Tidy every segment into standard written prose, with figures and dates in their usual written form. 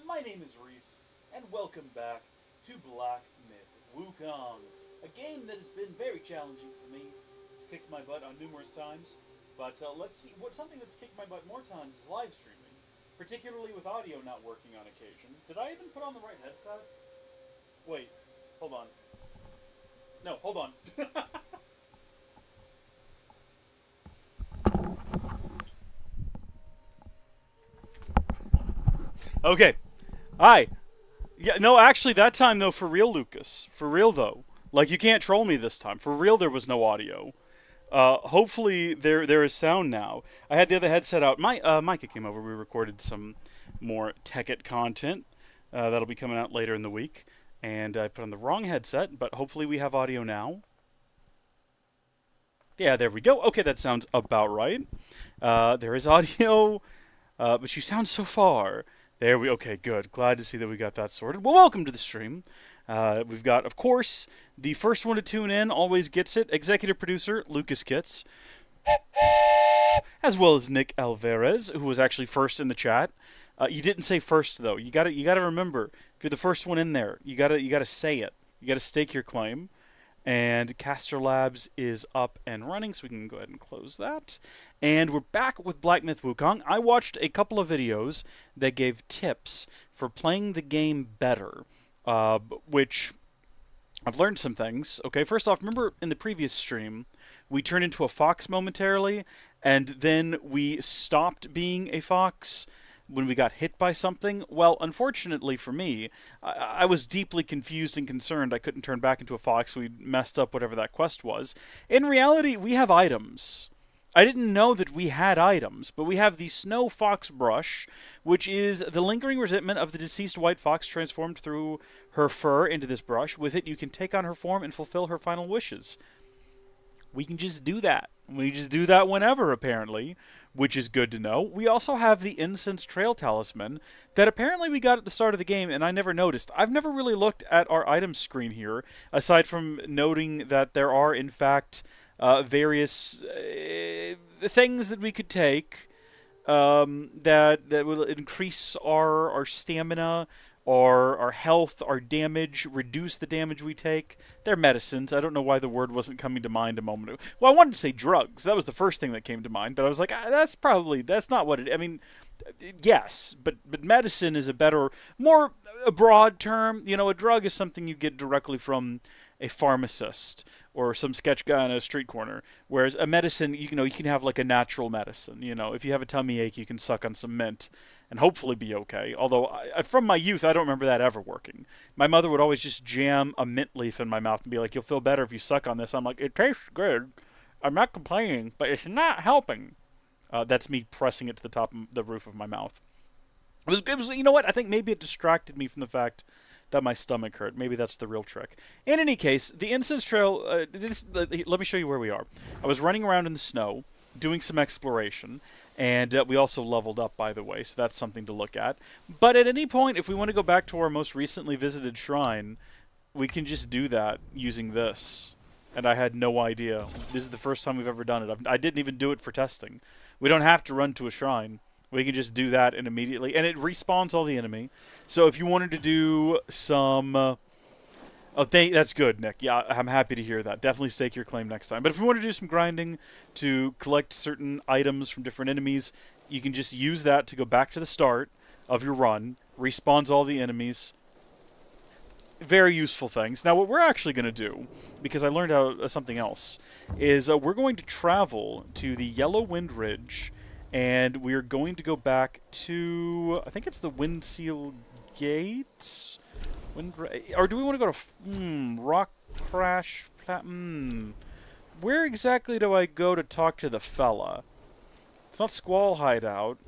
My name is Reese, and welcome back to Black Myth Wukong, a game that has been very challenging for me. It's kicked my butt on numerous times, but let's see. Something that's kicked my butt more times is live streaming, particularly with audio not working on occasion. Did I even put on the right headset? Wait, hold on. No, hold on. Okay. Hi. Yeah, no, actually, that time, though, for real, Lucas. For real, though. Like, you can't troll me this time. For real, there was no audio. Hopefully, there is sound now. I had the other headset out. Micah came over. We recorded some more Tekkit content. That'll be coming out later in the week. And I put on the wrong headset, but hopefully we have audio now. Yeah, there we go. Okay, that sounds about right. There is audio, but you sound so far. Okay, good. Glad to see that we got that sorted. Well, welcome to the stream. We've got, of course, the first one to tune in, always gets it, executive producer, Lucas Kitts, as well as Nick Alvarez, who was actually first in the chat. You didn't say first, though. You gotta remember, if you're the first one in there, you gotta say it. You gotta stake your claim. And Caster Labs is up and running, so we can go ahead and close that. And we're back with Black Myth Wukong. I watched a couple of videos that gave tips for playing the game better, which I've learned some things. Okay, first off, remember in the previous stream, we turned into a fox momentarily, and then we stopped being a fox when we got hit by something. Well, unfortunately for me, I was deeply confused and concerned I couldn't turn back into a fox. We messed up whatever that quest was. In reality, we have items. I didn't know that we had items, but we have the Snow Fox Brush, which is the lingering resentment of the deceased white fox transformed through her fur into this brush. With it, you can take on her form and fulfill her final wishes. We can just do that. We just do that whenever, apparently, which is good to know. We also have the Incense Trail Talisman that apparently we got at the start of the game, and I never noticed. I've never really looked at our items screen here, aside from noting that there are, in fact, various things that we could take that will increase our stamina, our health, our damage, reduce the damage we take. They're medicines. I don't know why the word wasn't coming to mind a moment ago. Well, I wanted to say drugs. That was the first thing that came to mind, but I was like, that's not what it, I mean, yes, but medicine is a better, more a broad term. You know, a drug is something you get directly from a pharmacist or some sketch guy on a street corner, whereas a medicine, you can have like a natural medicine. You know, if you have a tummy ache, you can suck on some mint and hopefully be okay. Although, from my youth, I don't remember that ever working. My mother would always just jam a mint leaf in my mouth and be like, "You'll feel better if you suck on this." I'm like, "It tastes good. I'm not complaining, but it's not helping." That's me pressing it to the top of the roof of my mouth. It was, you know what? I think maybe it distracted me from the fact that my stomach hurt. Maybe that's the real trick. In any case, the Incense Trail, let me show you where we are. I was running around in the snow, doing some exploration, and we also leveled up, by the way, so that's something to look at. But at any point, if we want to go back to our most recently visited shrine, we can just do that using this. And I had no idea. This is the first time we've ever done it. I didn't even do it for testing. We don't have to run to a shrine. We can just do that and immediately, and it respawns all the enemy. So if you wanted to do some, that's good, Nick. Yeah, I'm happy to hear that. Definitely stake your claim next time. But if you want to do some grinding to collect certain items from different enemies, you can just use that to go back to the start of your run. Respawns all the enemies. Very useful things. Now, what we're actually going to do, because I learned something else, is we're going to travel to the Yellow Wind Ridge, and we're going to go back to, I think it's the Windseal Gate? Or do we want to go to Rock Crash? Where exactly do I go to talk to the fella? It's not Squall Hideout.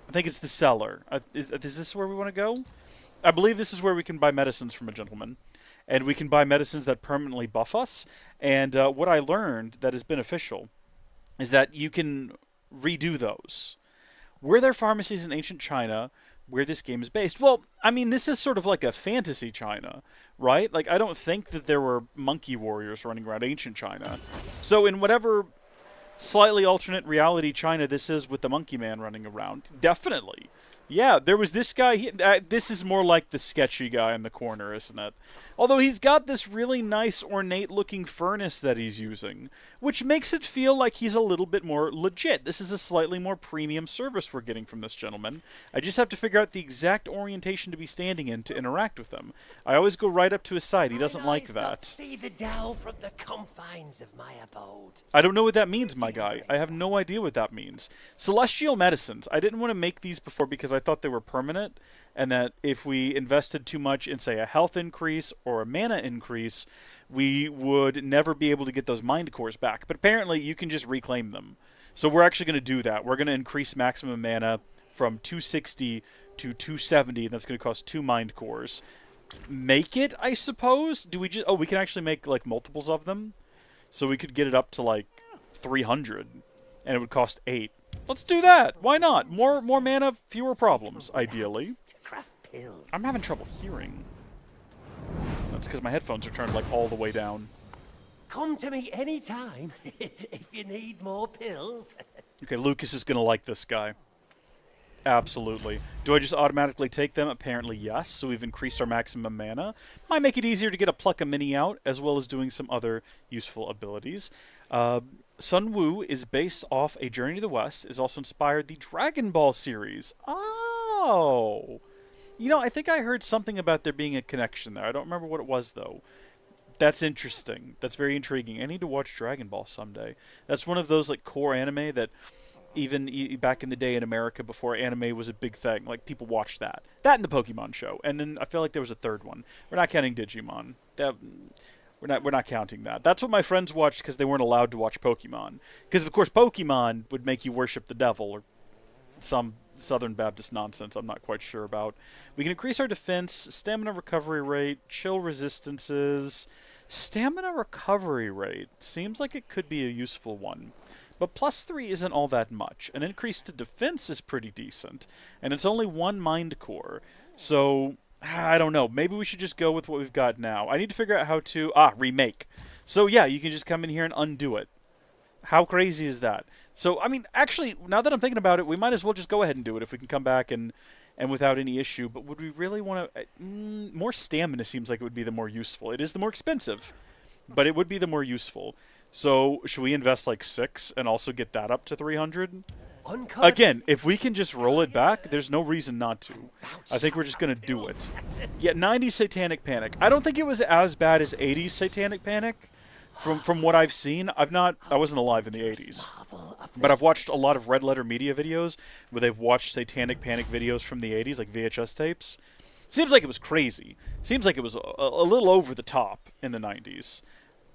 I think it's the cellar. Is this where we want to go? I believe this is where we can buy medicines from a gentleman. And we can buy medicines that permanently buff us. And what I learned that is beneficial is that you can redo those. Were there pharmacies in ancient China where this game is based? Well, I mean, this is sort of like a fantasy China, right? Like, I don't think that there were monkey warriors running around ancient China. So in whatever slightly alternate reality China this is with the monkey man running around, definitely Yeah, there was this guy. This is more like the sketchy guy in the corner, isn't it? Although he's got this really nice, ornate-looking furnace that he's using, which makes it feel like he's a little bit more legit. This is a slightly more premium service we're getting from this gentleman. I just have to figure out the exact orientation to be standing in to interact with him. I always go right up to his side. He doesn't like that. See the Tao from the confines of my abode. I don't know what that means, my guy. I have no idea what that means. Celestial medicines. I didn't want to make these before because I thought they were permanent, and that if we invested too much in, say, a health increase or a mana increase, we would never be able to get those mind cores back. But apparently, you can just reclaim them. So we're actually going to do that. We're going to increase maximum mana from 260 to 270, and that's going to cost 2 mind cores. Make it, I suppose? Do we just... Oh, we can actually make, like, multiples of them? So we could get it up to, like, 300, and it would cost 8. Let's do that! Why not? More mana, fewer problems, ideally. I'm having trouble hearing. That's because my headphones are turned, like, all the way down. Come to me anytime if you need more pills. Okay, Lucas is going to like this guy. Absolutely. Do I just automatically take them? Apparently, yes. So we've increased our maximum mana. Might make it easier to get a Pluck a Mini out, as well as doing some other useful abilities. Sun Wu is based off A Journey to the West, is also inspired the Dragon Ball series. Oh! You know, I think I heard something about there being a connection there. I don't remember what it was, though. That's interesting. That's very intriguing. I need to watch Dragon Ball someday. That's one of those, like, core anime that... Even back in the day in America, before anime was a big thing, like, people watched that. That and the Pokemon show. And then I feel like there was a third one. We're not counting Digimon. We're not counting that. That's what my friends watched because they weren't allowed to watch Pokemon. Because, of course, Pokemon would make you worship the devil, or some Southern Baptist nonsense I'm not quite sure about. We can increase our defense, stamina recovery rate, chill resistances. Stamina recovery rate seems like it could be a useful one. But +3 isn't all that much. An increase to defense is pretty decent, and it's only 1 mind core. So, I don't know. Maybe we should just go with what we've got now. I need to figure out how to... remake. So yeah, you can just come in here and undo it. How crazy is that? So, I mean, actually, now that I'm thinking about it, we might as well just go ahead and do it if we can come back and without any issue. But would we really want to... more stamina seems like it would be the more useful. It is the more expensive, but it would be the more useful. So, should we invest like 6 and also get that up to 300? Again, if we can just roll it back, there's no reason not to. I think we're just going to do it. Yeah, 90s Satanic Panic. I don't think it was as bad as 80s Satanic Panic. From what I've seen, I wasn't alive in the 80s. But I've watched a lot of Red Letter Media videos where they've watched Satanic Panic videos from the 80s, like VHS tapes. Seems like it was crazy. Seems like it was a little over the top in the 90s.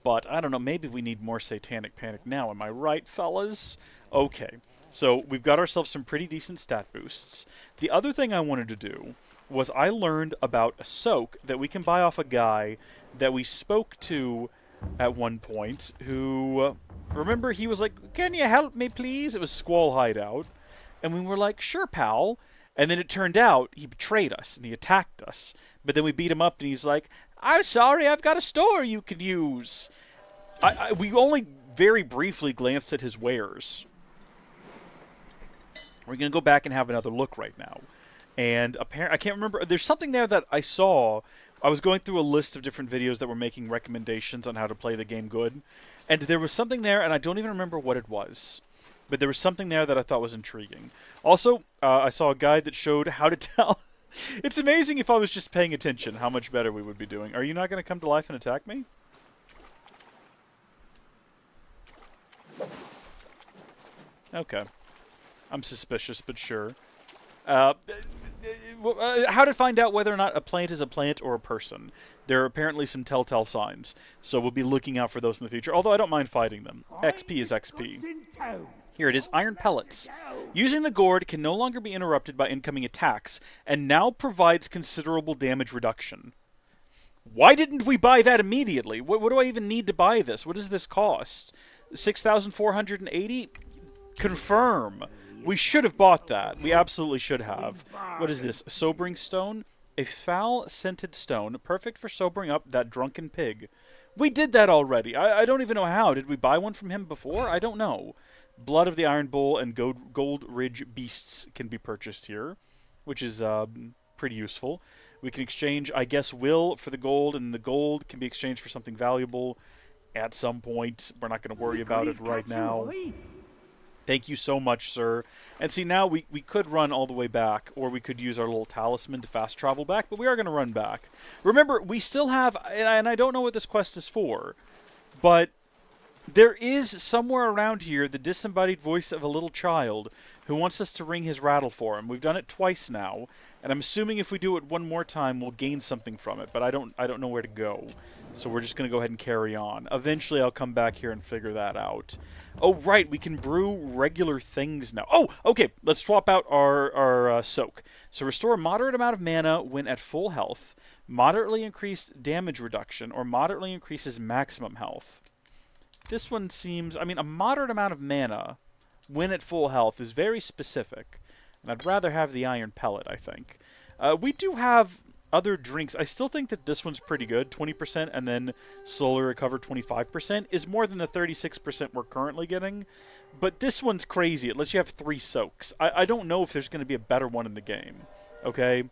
But, I don't know, maybe we need more Satanic Panic now. Am I right, fellas? Okay. So, we've got ourselves some pretty decent stat boosts. The other thing I wanted to do was I learned about a soak that we can buy off a guy that we spoke to at one point who... remember, he was like, "Can you help me, please?" It was Squall Hideout. And we were like, "Sure, pal." And then it turned out he betrayed us and he attacked us. But then we beat him up and he's like, "I'm sorry, I've got a store you could use." We only very briefly glanced at his wares. We're going to go back and have another look right now. And apparently, I can't remember. There's something there that I saw. I was going through a list of different videos that were making recommendations on how to play the game good. And there was something there, and I don't even remember what it was. But there was something there that I thought was intriguing. Also, I saw a guide that showed how to tell... It's amazing if I was just paying attention how much better we would be doing. Are you not going to come to life and attack me? Okay. I'm suspicious, but sure. How to find out whether or not a plant is a plant or a person. There are apparently some telltale signs, so we'll be looking out for those in the future, although I don't mind fighting them. XP is XP. Here it is, Iron Pellets. Using the gourd can no longer be interrupted by incoming attacks, and now provides considerable damage reduction. Why didn't we buy that immediately? What do I even need to buy this? What does this cost? 6,480? Confirm. We should have bought that. We absolutely should have. What is this? Sobering Stone? A foul-scented stone, perfect for sobering up that drunken pig. We did that already. I don't even know how. Did we buy one from him before? I don't know. Blood of the Iron Bull and Gold Ridge Beasts can be purchased here. which is pretty useful. We can exchange, I guess, will for the gold, and the gold can be exchanged for something valuable at some point. We're not going to worry about it right now. Thank you so much, sir. And see, now we could run all the way back, or we could use our little talisman to fast travel back, but we are going to run back. Remember, we still have, and I don't know what this quest is for, but there is somewhere around here the disembodied voice of a little child who wants us to ring his rattle for him. We've done it twice now, and I'm assuming if we do it one more time, we'll gain something from it, but I don't know where to go. So we're just going to go ahead and carry on. Eventually, I'll come back here and figure that out. Oh, right, we can brew regular things now. Oh, okay, let's swap out our soak. So restore a moderate amount of mana when at full health, moderately increased damage reduction, or moderately increases maximum health. This one seems, I mean, a moderate amount of mana when at full health is very specific. And I'd rather have the iron pellet, I think. We do have other drinks. I still think that this one's pretty good. 20% and then slowly recover 25% is more than the 36% we're currently getting. But this one's crazy. It lets you have 3 soaks. I don't know if there's going to be a better one in the game. Okay?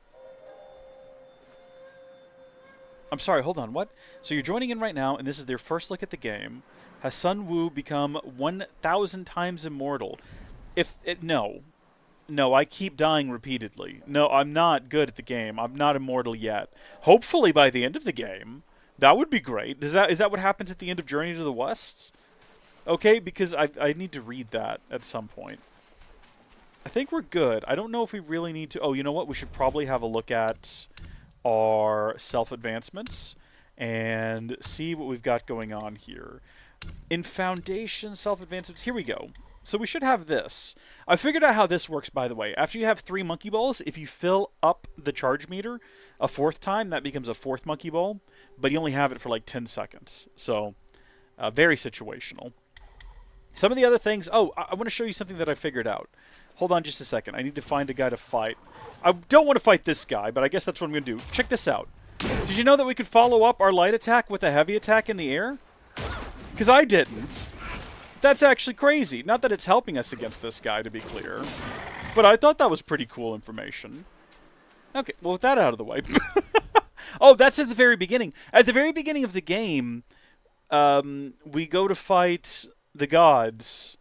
I'm sorry, hold on, what? So you're joining in right now, and this is their first look at the game. Has Sun Wu become 1,000 times immortal? No, I keep dying repeatedly. No, I'm not good at the game. I'm not immortal yet. Hopefully by the end of the game. That would be great. Is that what happens at the end of Journey to the West? Okay, because I need to read that at some point. I think we're good. I don't know if we really need to... Oh, you know what? We should probably have a look at our self-advancements and see what we've got going on here. In Foundation self-advancements, here we go. So we should have this. I figured out how this works, by the way. After you have 3 monkey balls, if you fill up the charge meter a 4th time, that becomes a 4th monkey ball, but you only have it for like 10 seconds. So, very situational. Some of the other things... Oh, I want to show you something that I figured out. Hold on just a second. I need to find a guy to fight. I don't want to fight this guy, but I guess that's what I'm going to do. Check this out. Did you know that we could follow up our light attack with a heavy attack in the air? Because I didn't. That's actually crazy. Not that it's helping us against this guy, to be clear. But I thought that was pretty cool information. Okay, well, with that out of the way. Oh, that's at the very beginning. At the very beginning of the game, we go to fight the gods,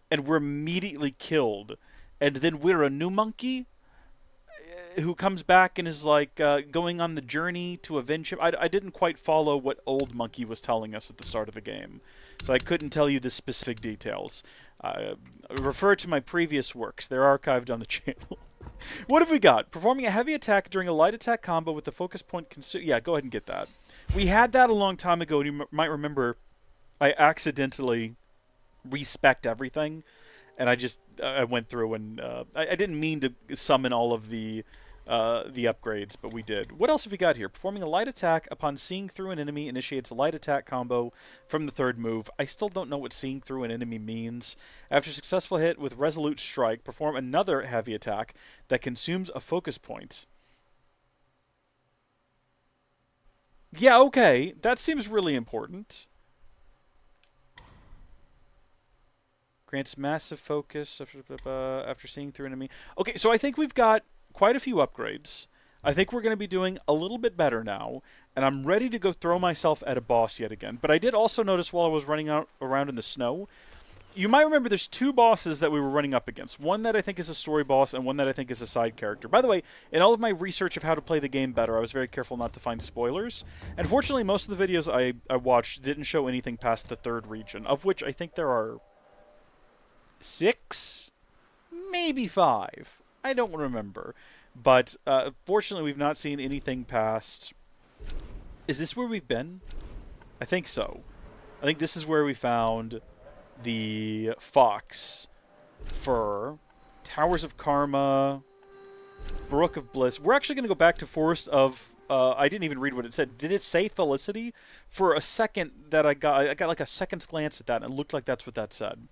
and we're immediately killed. And then we're a new monkey who comes back and is like going on the journey to avenge him. I didn't quite follow what old monkey was telling us at the start of the game, so I couldn't tell you the specific details. Refer to my previous works. They're archived on the channel. What have we got? Performing a heavy attack during a light attack combo with the focus point yeah, go ahead and get that. We had that a long time ago, and you might remember I accidentally respect everything, and I went through and I didn't mean to summon all of the upgrades, but we did. What else have we got here? Performing a light attack upon seeing through an enemy initiates a light attack combo from the 3rd move. I still don't know what seeing through an enemy means. After a successful hit with resolute strike, perform another heavy attack that consumes a focus point. Yeah, okay. That seems really important. Grants massive focus after seeing through an enemy. Okay, so I think we've got quite a few upgrades. I think we're going to be doing a little bit better now, and I'm ready to go throw myself at a boss yet again. But I did also notice while I was running around in the snow, you might remember there's 2 bosses that we were running up against. One that I think is a story boss, and one that I think is a side character. By the way, in all of my research of how to play the game better, I was very careful not to find spoilers. And fortunately, most of the videos I watched didn't show anything past the 3rd region, of which I think there are 6? Maybe 5. I don't remember. But fortunately, we've not seen anything past... Is this where we've been? I think so. I think this is where we found the fox, fur, Towers of Karma, Brook of Bliss. We're actually going to go back to Forest of... I didn't even read what it said. Did it say Felicity? For a second, that I got like a second's glance at that, and it looked like that's what that said.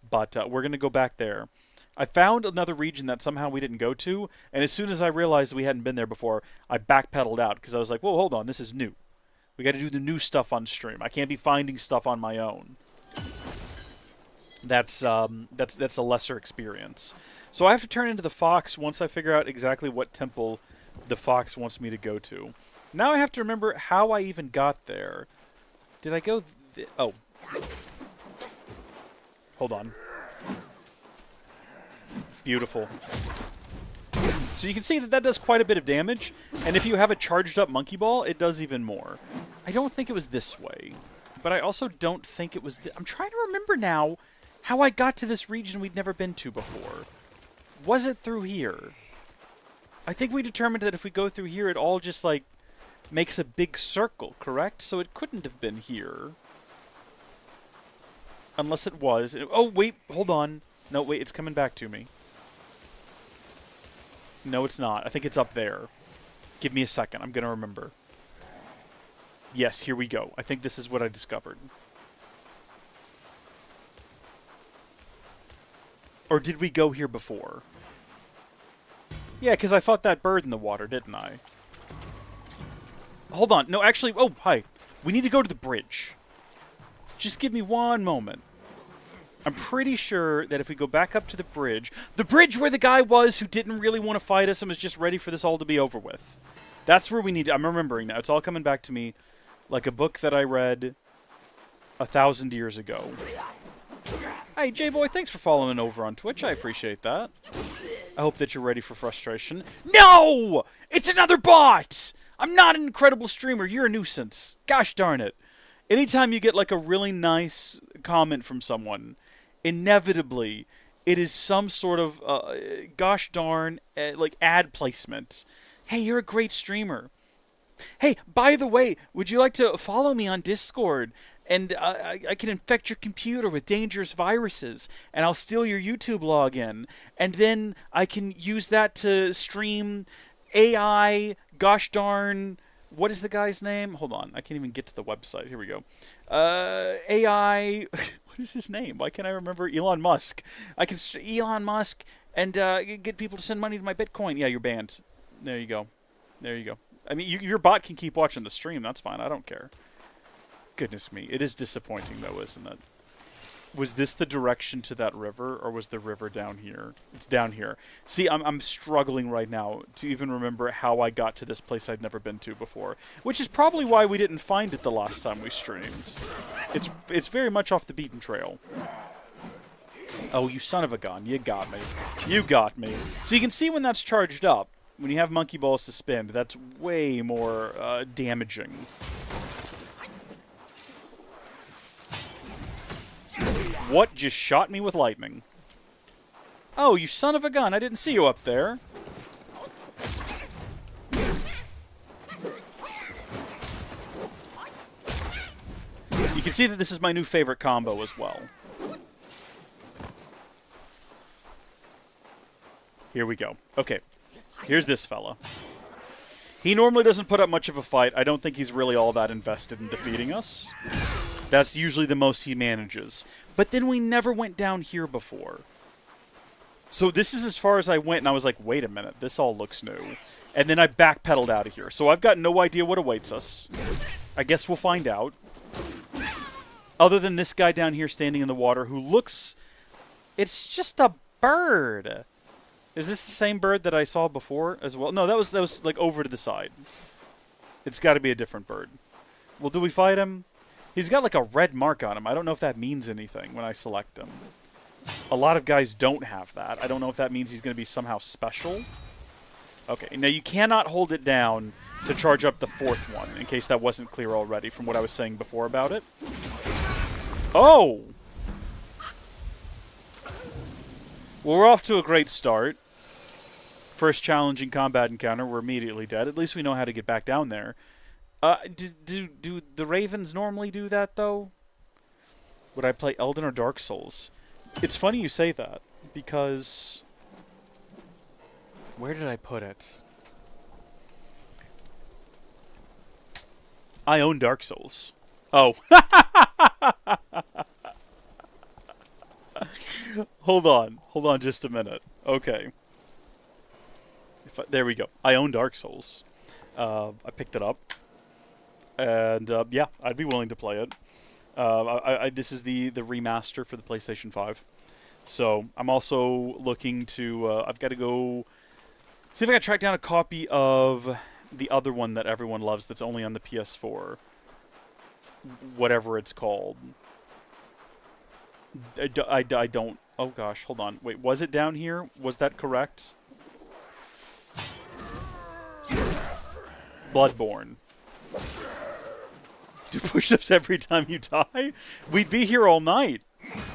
But we're going to go back there. I found another region that somehow we didn't go to, and as soon as I realized we hadn't been there before, I backpedaled out, because I was like, whoa, hold on, this is new. We got to do the new stuff on stream. I can't be finding stuff on my own. that's a lesser experience. So I have to turn into the fox once I figure out exactly what temple the fox wants me to go to. Now I have to remember how I even got there. Did I go? Oh, hold on. Beautiful. So you can see that that does quite a bit of damage, and if you have a charged up monkey ball, it does even more. I don't think it was this way, but I also don't think it was... I'm trying to remember now how I got to this region we'd never been to before. Was it through here? I think we determined that if we go through here, it all just, like, makes a big circle, correct? So it couldn't have been here. Unless it was. Oh, wait, hold on. No, wait, it's coming back to me. No, it's not. I think it's up there. Give me a second. I'm going to remember. Yes, here we go. I think this is what I discovered. Or did we go here before? Yeah, because I fought that bird in the water, didn't I? Hold on. No, actually... Oh, hi. We need to go to the bridge. Just give me one moment. I'm pretty sure that if we go back up to the bridge where the guy was who didn't really want to fight us and was just ready for this all to be over with. That's where we need to... I'm remembering now. It's all coming back to me like a book that I read 1,000 years ago. Hey, J-Boy, thanks for following over on Twitch. I appreciate that. I hope that you're ready for frustration. No! It's another bot! I'm not an incredible streamer. You're a nuisance. Gosh darn it. Anytime you get like a really nice comment from someone, inevitably it is some sort of gosh darn like ad placement. Hey, you're a great streamer. Hey, by the way, would you like to follow me on Discord? And I can infect your computer with dangerous viruses, and I'll steal your YouTube login, and then I can use that to stream AI gosh darn... What is the guy's name? Hold on. I can't even get to the website. Here we go. AI... What is his name? Why can't I remember? Elon Musk. I can... Elon Musk and get people to send money to my Bitcoin. Yeah, you're banned. There you go. There you go. I mean, your bot can keep watching the stream. That's fine. I don't care. Goodness me. It is disappointing, though, isn't it? Was this the direction to that river, or was the river down here? It's down here. See, I'm struggling right now to even remember how I got to this place I'd never been to before, which is probably why we didn't find it the last time we streamed. It's very much off the beaten trail. Oh, you son of a gun. You got me. You got me. So you can see when that's charged up, when you have monkey balls to spend, that's way more damaging. What just shot me with lightning? Oh, you son of a gun. I didn't see you up there. You can see that this is my new favorite combo as well. Here we go. Okay. Here's this fella. He normally doesn't put up much of a fight. I don't think he's really all that invested in defeating us. That's usually the most he manages. But then we never went down here before. So this is as far as I went, and I was like, wait a minute, this all looks new. And then I backpedaled out of here. So I've got no idea what awaits us. I guess we'll find out. Other than this guy down here standing in the water who looks... It's just a bird. Is this the same bird that I saw before as well? No, that was like over to the side. It's got to be a different bird. Well, do we fight him? He's got like a red mark on him. I don't know if that means anything when I select him. A lot of guys don't have that. I don't know if that means he's going to be somehow special. Okay, now you cannot hold it down to charge up the fourth one, in case that wasn't clear already from what I was saying before about it. Oh! Well, we're off to a great start. First challenging combat encounter, we're immediately dead. At least we know how to get back down there. Do the Ravens normally do that, though? Would I play Elden or Dark Souls? It's funny you say that, because... Where did I put it? I own Dark Souls. Oh. Hold on. Hold on just a minute. Okay. There we go. I own Dark Souls. I picked it up. And, yeah, I'd be willing to play it. This is the remaster for the PlayStation 5. So I'm also looking to. I've got to go see if I can track down a copy of the other one that everyone loves. That's only on the PS4. Whatever it's called. I don't. Oh gosh, hold on. Wait, was it down here? Was that correct? Bloodborne. Do push-ups every time you die? We'd be here all night.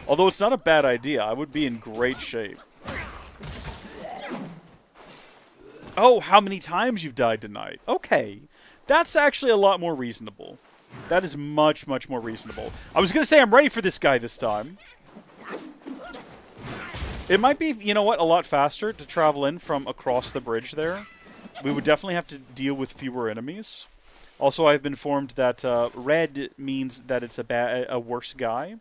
Although it's not a bad idea. I would be in great shape. Oh, how many times you've died tonight. Okay. That's actually a lot more reasonable. That is much, much more reasonable. I was going to say I'm ready for this guy this time. It might be, you know what, a lot faster to travel in from across the bridge there. We would definitely have to deal with fewer enemies. Also, I've been informed that red means that it's a worse guy.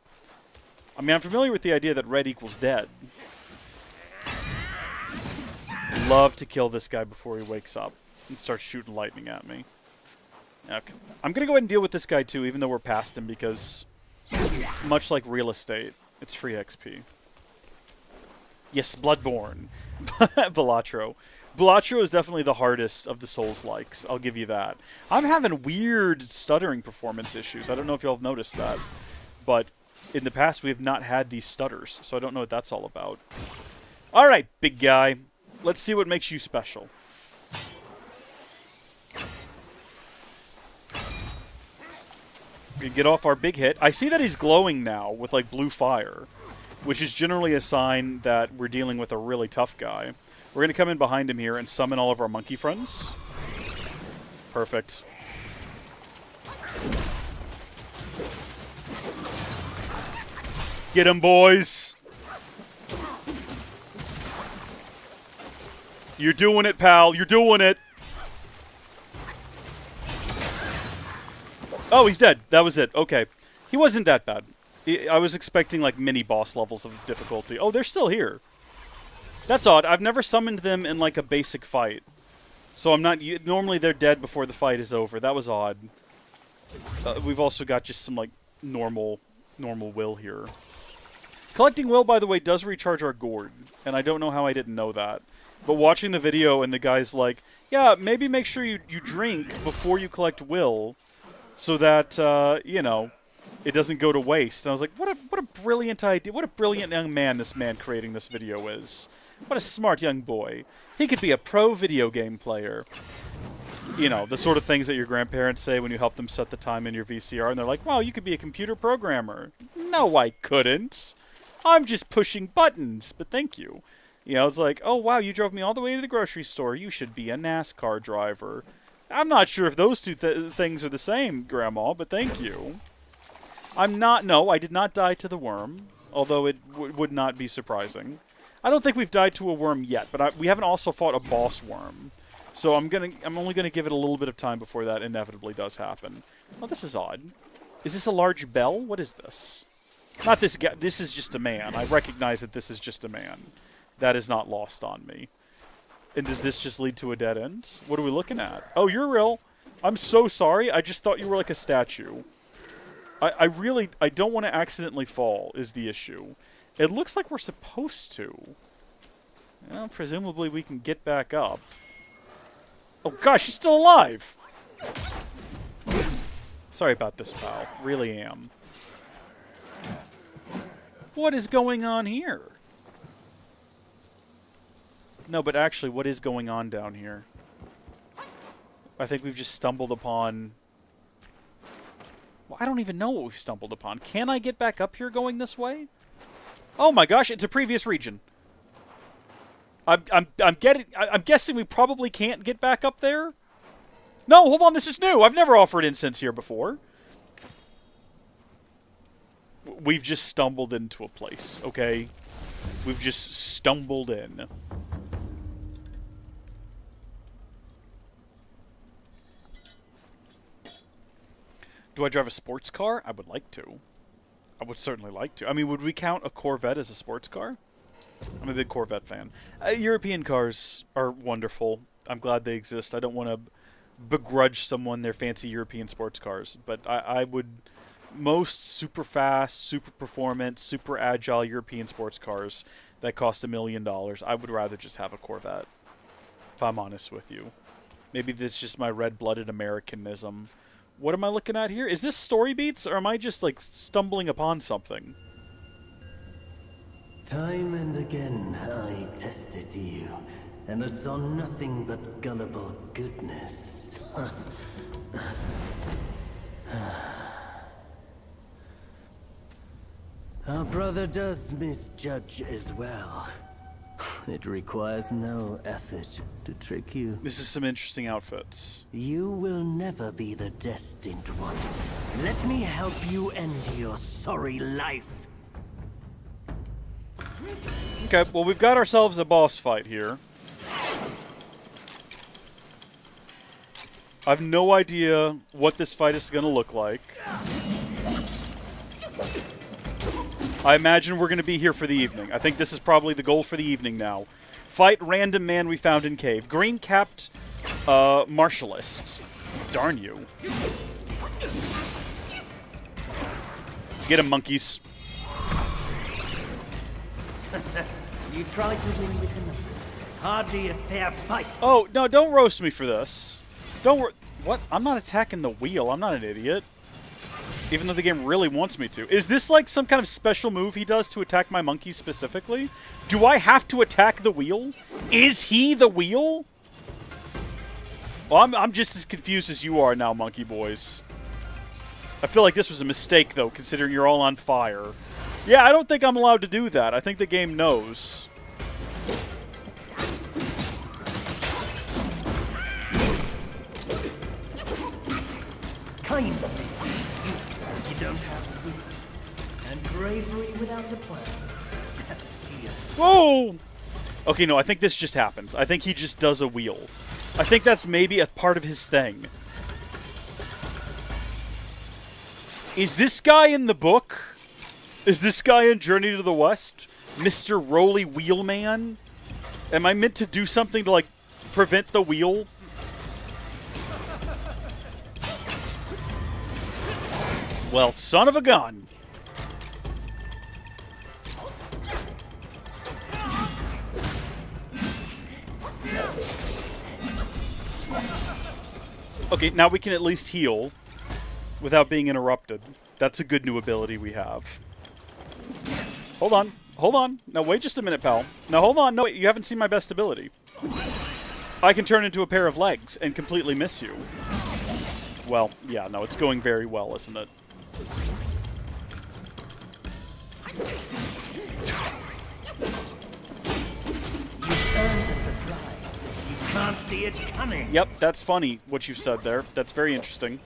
I mean, I'm familiar with the idea that red equals dead. Love to kill this guy before he wakes up and starts shooting lightning at me. Okay. I'm going to go ahead and deal with this guy too, even though we're past him, because much like real estate, it's free XP. Yes, Bloodborne. Balatro. Balatro is definitely the hardest of the Souls-likes, I'll give you that. I'm having weird stuttering performance issues. I don't know if y'all have noticed that. But in the past, we have not had these stutters, so I don't know what that's all about. Alright, big guy. Let's see what makes you special. We get off our big hit. I see that he's glowing now with, like, blue fire, which is generally a sign that we're dealing with a really tough guy. We're going to come in behind him here and summon all of our monkey friends. Perfect. Get him, boys! You're doing it, pal. You're doing it! Oh, he's dead. That was it. Okay. He wasn't that bad. I was expecting, like, mini-boss levels of difficulty. Oh, they're still here. That's odd. I've never summoned them in, like, a basic fight. So I'm not... Normally they're dead before the fight is over. That was odd. We've also got just some, like, normal will here. Collecting will, by the way, does recharge our gourd. And I don't know how I didn't know that. But watching the video and the guy's like, yeah, maybe make sure you drink before you collect will, so that, you know, it doesn't go to waste. And I was like, what a brilliant idea. What a brilliant young man this man creating this video is. What a smart young boy. He could be a pro video game player. You know, the sort of things that your grandparents say when you help them set the time in your VCR, and they're like, wow, you could be a computer programmer. No, I couldn't. I'm just pushing buttons, but thank you. You know, it's like, oh, wow, you drove me all the way to the grocery store. You should be a NASCAR driver. I'm not sure if those two things are the same, Grandma, but thank you. No, I did not die to the worm, although it would not be surprising. I don't think we've died to a worm yet, but we haven't also fought a boss worm. So I'm only gonna give it a little bit of time before that inevitably does happen. Oh, this is odd. Is this a large bell? What is this? Not this guy. This is just a man. I recognize that this is just a man. That is not lost on me. And does this just lead to a dead end? What are we looking at? Oh, you're real. I'm so sorry. I just thought you were like a statue. I don't want to accidentally fall is the issue. It looks like we're supposed to. Well, presumably we can get back up. Oh gosh, he's still alive! Sorry about this, pal. Really am. What is going on here? No, but actually, what is going on down here? I think we've just stumbled upon... Well, I don't even know what we've stumbled upon. Can I get back up here going this way? Oh my gosh, it's a previous region. I'm guessing we probably can't get back up there? No, hold on, this is new. I've never offered incense here before. We've just stumbled into a place, okay? We've just stumbled in. Do I drive a sports car? I would like to. I would certainly like to. I mean, would we count a Corvette as a sports car? I'm a big Corvette fan. European cars are wonderful. I'm glad they exist. I don't want to begrudge someone their fancy European sports cars, but I would most super fast, super performant, super agile European sports cars that cost $1 million, I would rather just have a Corvette, if I'm honest with you. Maybe this is just my red-blooded Americanism. What am I looking at here? Is this story beats, or am I just, like, stumbling upon something? Time and again I tested you, and I saw nothing but gullible goodness. Our brother does misjudge as well. It requires no effort to trick you. This is some interesting outfits. You will never be the destined one. Let me help you end your sorry life. Okay, well, we've got ourselves a boss fight here. I have no idea what this fight is going to look like. I imagine we're going to be here for the evening. I think this is probably the goal for the evening now. Fight random man we found in cave. Green-capped martialist. Darn you. Get him, monkeys. You tried to win with the numbers. Hardly a fair fight. Oh, no, don't roast me for this. What? I'm not attacking the wheel. I'm not an idiot. Even though the game really wants me to. Is this like some kind of special move he does to attack my monkey specifically? Do I have to attack the wheel? Is he the wheel? Well, I'm just as confused as you are now, monkey boys. I feel like this was a mistake, though, considering you're all on fire. Yeah, I don't think I'm allowed to do that. I think the game knows. Kindness is useless if you don't have wisdom. And bravery without a plan. That's sheer. Whoa! Okay, no, I think this just happens. I think he just does a wheel. I think that's maybe a part of his thing. Is this guy in the book? Is this guy in Journey to the West? Mr. Roly Wheelman? Am I meant to do something to, like, prevent the wheel? Well, son of a gun. Okay, now we can at least heal without being interrupted. That's a good new ability we have. Hold on. Hold on. Now, wait just a minute, pal. Now, hold on. No, wait, you haven't seen my best ability. I can turn into a pair of legs and completely miss you. Well, yeah, no, it's going very well, isn't it? Earn the surprise. You can't see it coming. Yep, that's funny, what you said there. That's very interesting.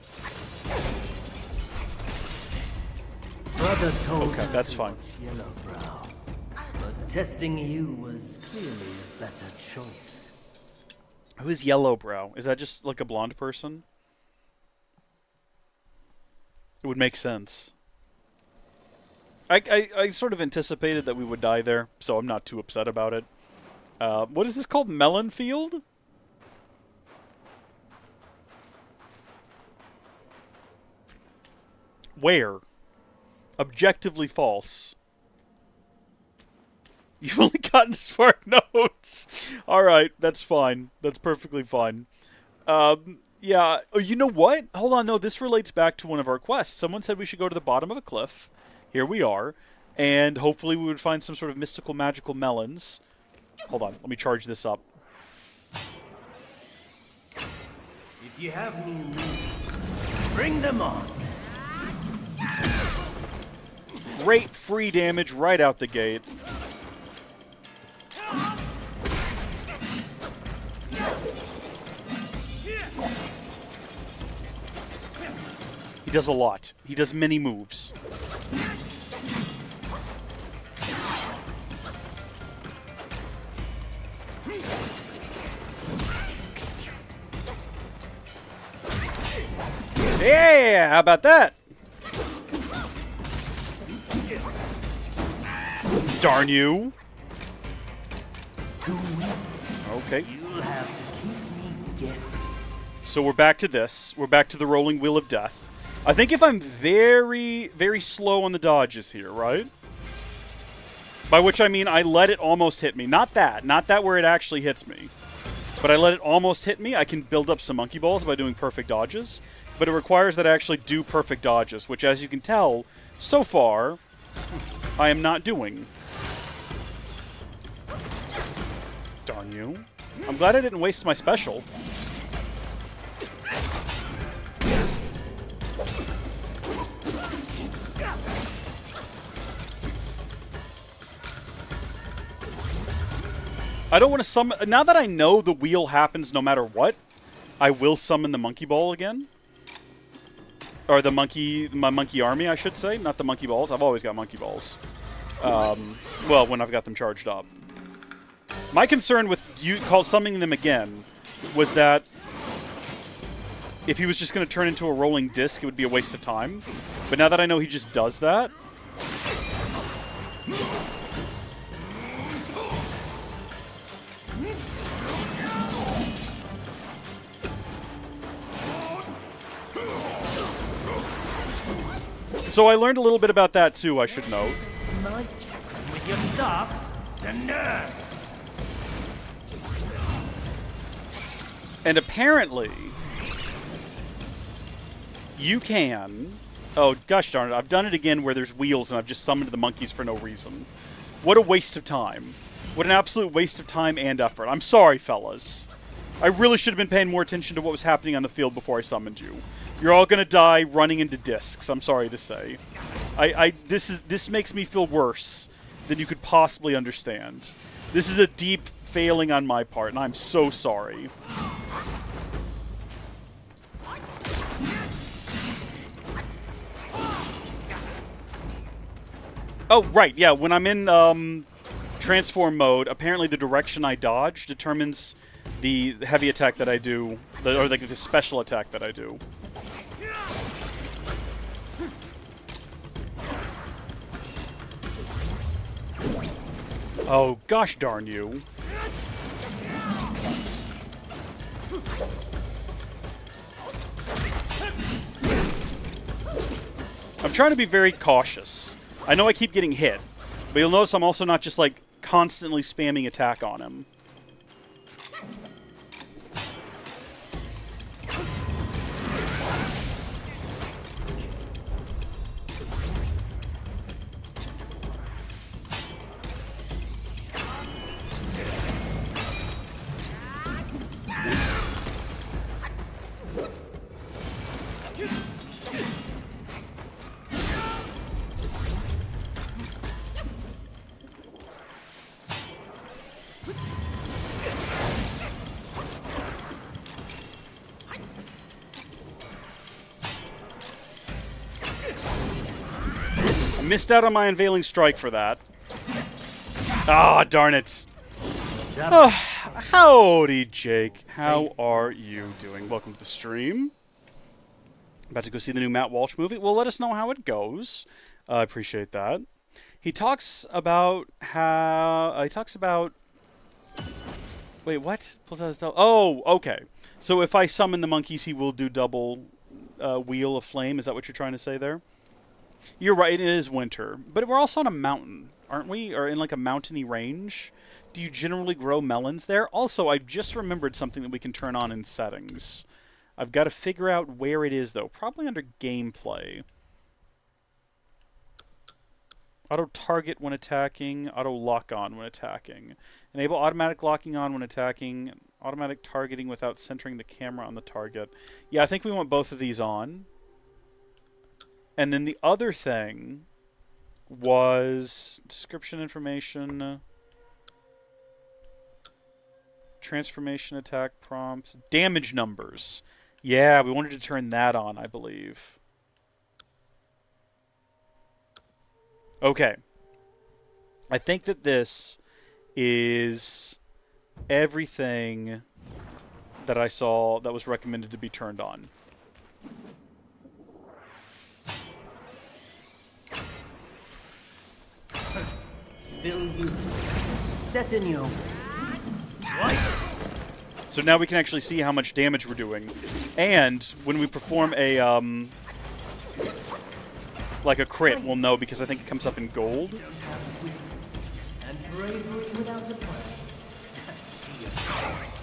Brother told Okay, that's fine. Yellowbrow, but testing you was clearly a better choice. Who is Yellowbrow? Is that just like a blonde person? It would make sense. I sort of anticipated that we would die there, so I'm not too upset about it. What is this called? Melon Field? Where? Objectively false. You've only gotten smart notes. Alright, that's fine. That's perfectly fine. Yeah, oh, you know what? Hold on, no, this relates back to one of our quests. Someone said we should go to the bottom of a cliff. Here we are. And hopefully we would find some sort of mystical, magical melons. Hold on, let me charge this up. If you have new moves, bring them on. Great free damage right out the gate. He does a lot. He does many moves. Yeah, how about that? Darn you. Okay. You'll have to keep me guessing. So we're back to this. We're back to the rolling wheel of death. I think if I'm very, very slow on the dodges here, right? By which I mean I let it almost hit me. Not that where it actually hits me. But I let it almost hit me. I can build up some monkey balls by doing perfect dodges. But it requires that I actually do perfect dodges, which, as you can tell, so far, I am not doing. Darn you. I'm glad I didn't waste my special. I don't want to summon... Now that I know the wheel happens no matter what, I will summon the monkey ball again. Or the monkey... My monkey army, I should say. Not the monkey balls. I've always got monkey balls. Well, when I've got them charged up. My concern with summoning them again was that if he was just going to turn into a rolling disc, it would be a waste of time. But now that I know he just does that... So I learned a little bit about that too, I should note. With your stuff, the nerve. And apparently, you can... Oh, gosh darn it. I've done it again where there's wheels and I've just summoned the monkeys for no reason. What a waste of time. What an absolute waste of time and effort. I'm sorry, fellas. I really should have been paying more attention to what was happening on the field before I summoned you. You're all gonna die running into discs, I'm sorry to say. This makes me feel worse than you could possibly understand. This is a deep failing on my part, and I'm so sorry. Oh, right, yeah, when I'm in transform mode, apparently the direction I dodge determines the heavy attack that I do, or like the special attack that I do. Oh, gosh darn you. I'm trying to be very cautious. I know I keep getting hit, but you'll notice I'm also not just, like, constantly spamming attack on him. Missed out on my unveiling strike for that. Ah, darn it. Oh, howdy, Jake. How are you doing? Welcome to the stream. About to go see the new Matt Walsh movie. Well, let us know how it goes. I appreciate that. He talks about how... Wait, what? Oh, okay. So if I summon the monkeys, he will do double Wheel of Flame. Is that what you're trying to say there? You're right, it is winter. But we're also on a mountain, aren't we? Or in like a mountainy range. Do you generally grow melons there? Also, I just remembered something that we can turn on in settings. I've got to figure out where it is, though. Probably under gameplay. Auto target when attacking. Auto lock on when attacking. Enable automatic locking on when attacking. Automatic targeting without centering the camera on the target. Yeah, I think we want both of these on. And then the other thing was description information, transformation attack prompts, damage numbers. Yeah, we wanted to turn that on, I believe. Okay. I think that this is everything that I saw that was recommended to be turned on. Still you. Set in you. What? So now we can actually see how much damage we're doing. And when we perform a like a crit, we'll know because I think it comes up in gold. And bravery without a plan.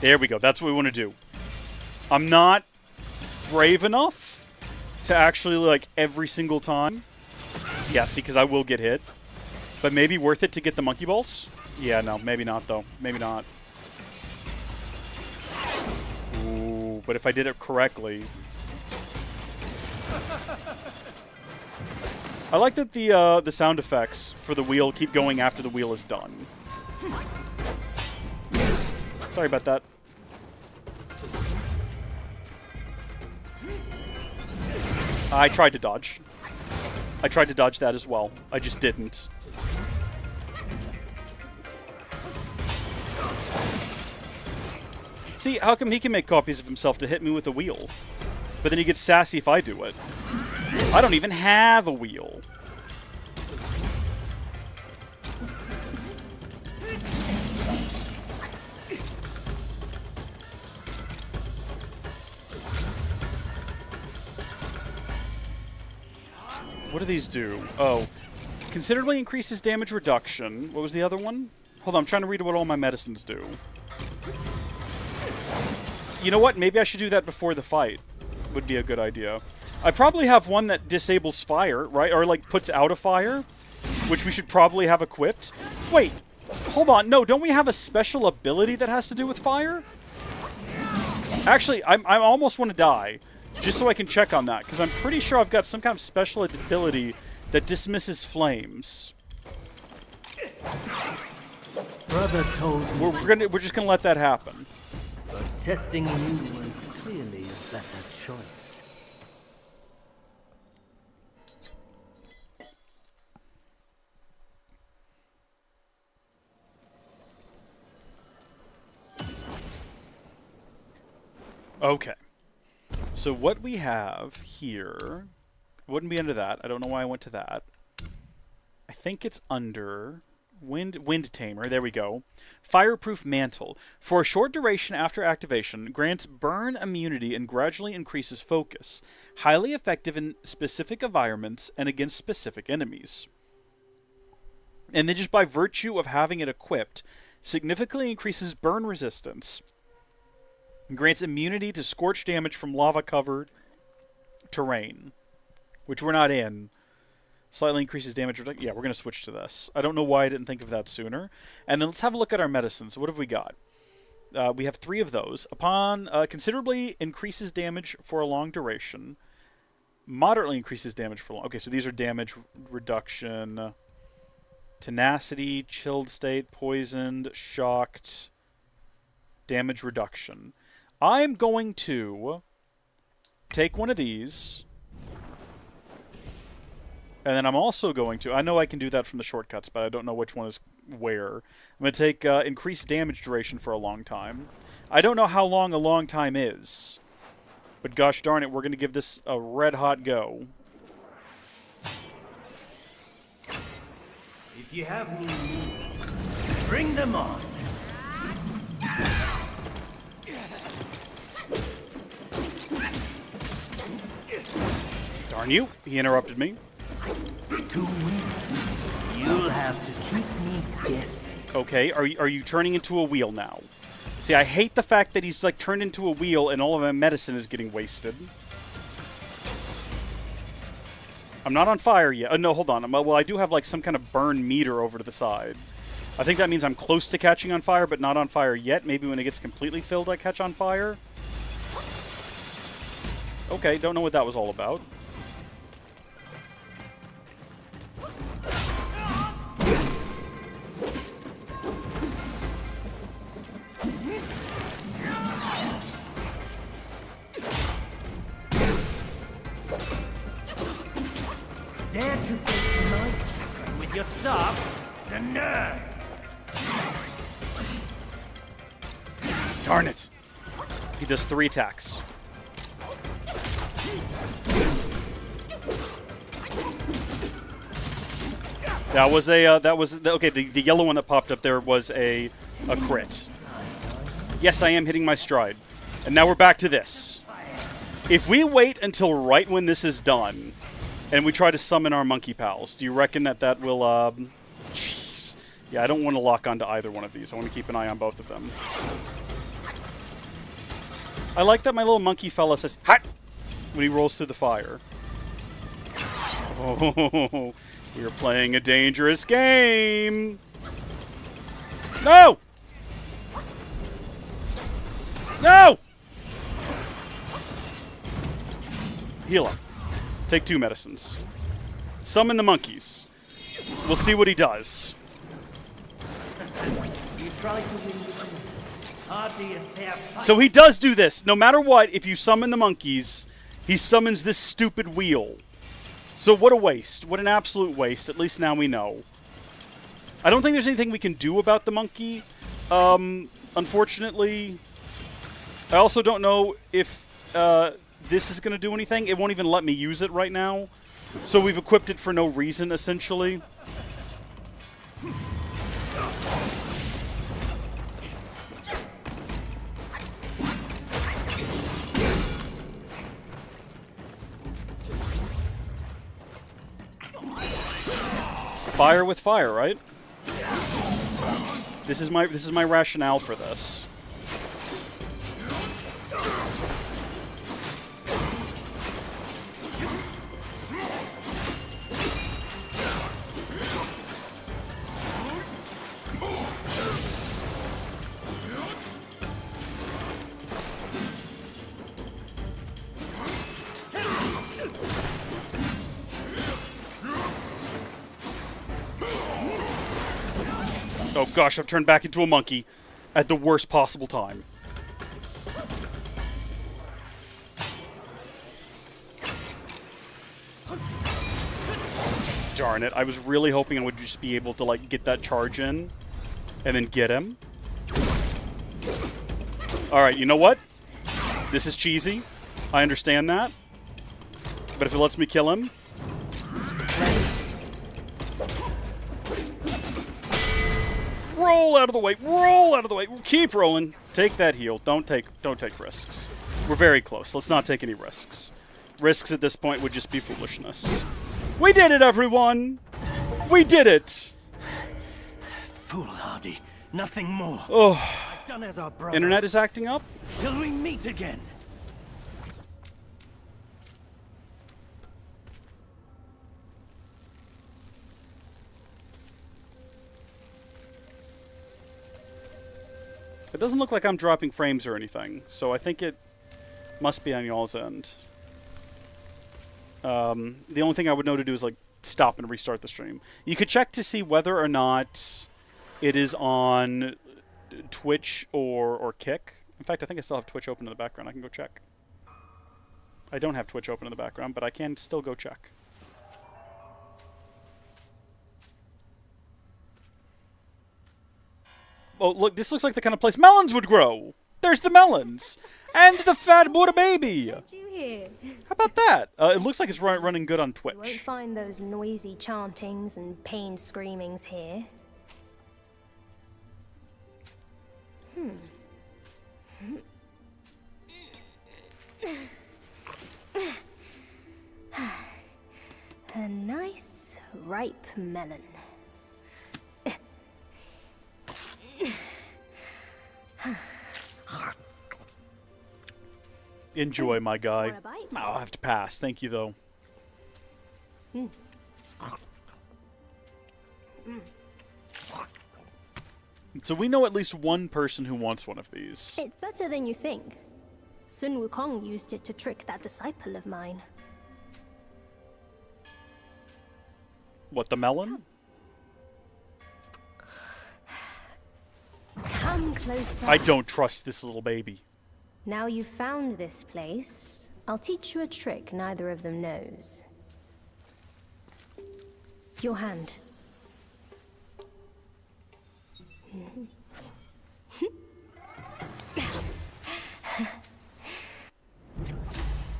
There we go. That's what we want to do. I'm not brave enough to actually, like, every single time. Yeah, see, because I will get hit. But maybe worth it to get the monkey balls? Yeah, no, maybe not, though. Maybe not. Ooh, but if I did it correctly... I like that the sound effects for the wheel keep going after the wheel is done. Sorry about that. I tried to dodge. I tried to dodge that as well. I just didn't. See, how come he can make copies of himself to hit me with a wheel? But then he gets sassy if I do it. I don't even have a wheel. What do these do? Oh. Considerably increases damage reduction. What was the other one? Hold on, I'm trying to read what all my medicines do. You know what? Maybe I should do that before the fight. Would be a good idea. I probably have one that disables fire, right? Or, like, puts out a fire. Which we should probably have equipped. Wait. Hold on. No, don't we have a special ability that has to do with fire? Actually, I almost want to die. Just so I can check on that, because I'm pretty sure I've got some kind of special ability that dismisses flames. Brother told me We're just gonna let that happen. but testing you was clearly a better choice. Okay. So what we have here wouldn't be under that. I don't know why I went to that. I think it's under Wind Tamer. There we go. Fireproof Mantle. For a short duration after activation, grants burn immunity and gradually increases focus. Highly effective in specific environments and against specific enemies. And then just by virtue of having it equipped, significantly increases burn resistance. Grants immunity to scorch damage from lava-covered terrain, which we're not in. Slightly increases damage. Yeah, we're going to switch to this. I don't know why I didn't think of that sooner. And then let's have a look at our medicines. What have we got? We have 3 of those. Upon considerably increases damage for a long duration. Moderately increases damage for long. Okay, so these are damage reduction. Tenacity, chilled state, poisoned, shocked, damage reduction. I'm going to take one of these, and then I'm also going to, I know I can do that from the shortcuts, but I don't know which one is where. I'm going to take increased damage duration for a long time. I don't know how long a long time is, but gosh darn it, we're going to give this a red-hot go. If you have new needs, bring them on. Darn you, he interrupted me. To win, you'll have to keep me guessing. Okay, are you turning into a wheel now? See, I hate the fact that he's, like, turned into a wheel and all of my medicine is getting wasted. I'm not on fire yet. No, hold on. Well, I do have, like, some kind of burn meter over to the side. I think that means I'm close to catching on fire, but not on fire yet. Maybe when it gets completely filled, I catch on fire. Okay, don't know what that was all about. Dare to face my chakra with your staff? The nerve! Darn it! He does 3 attacks. That was a, okay, the yellow one that popped up there was a crit. Yes, I am hitting my stride. And now we're back to this. If we wait until right when this is done, and we try to summon our monkey pals. Do you reckon that will, jeez. Yeah, I don't want to lock onto either one of these. I want to keep an eye on both of them. I like that my little monkey fella says, "Hot!" when he rolls through the fire. Oh, we're playing a dangerous game. No! No! Heal up. Take 2 medicines. Summon the monkeys. We'll see what he does. You try to win the hardly a fair fight. So he does do this. No matter what, if you summon the monkeys, he summons this stupid wheel. So what a waste. What an absolute waste. At least now we know. I don't think there's anything we can do about the monkey. Unfortunately, I also don't know if this is going to do anything. It won't even let me use it right now. So we've equipped it for no reason, essentially. Fire with fire, right? This is my rationale for this. Oh gosh, I've turned back into a monkey at the worst possible time. Darn it, I was really hoping I would just be able to, like, get that charge in and then get him. Alright, you know what? This is cheesy. I understand that. But if it lets me kill him... Roll out of the way! Roll out of the way! Keep rolling! Take that heal. Don't take risks. We're very close. Let's not take any risks. Risks at this point would just be foolishness. We did it, everyone! We did it! Foolhardy. Nothing more. Oh. I've done as our brother. Internet is acting up? Till we meet again. It doesn't look like I'm dropping frames or anything, so I think it must be on y'all's end. The only thing I would know to do is, like, stop and restart the stream. You could check to see whether or not it is on Twitch or Kick. In fact, I think I still have Twitch open in the background. I can go check. I don't have Twitch open in the background, but I can still go check. Oh, look, this looks like the kind of place melons would grow. There's the melons. And the fat Buddha baby. What you hear? How about that? It looks like it's running good on You won't Twitch. find those noisy chantings and pain screamings here. A nice, ripe melon. Enjoy, my guy. Want a bite? No, I'll have to pass. Thank you, though. So we know at least one person who wants one of these. It's better than you think. Sun Wukong used it to trick that disciple of mine. What, the melon? Come closer. I don't trust this little baby. Now you've found this place, I'll teach you a trick neither of them knows. Your hand.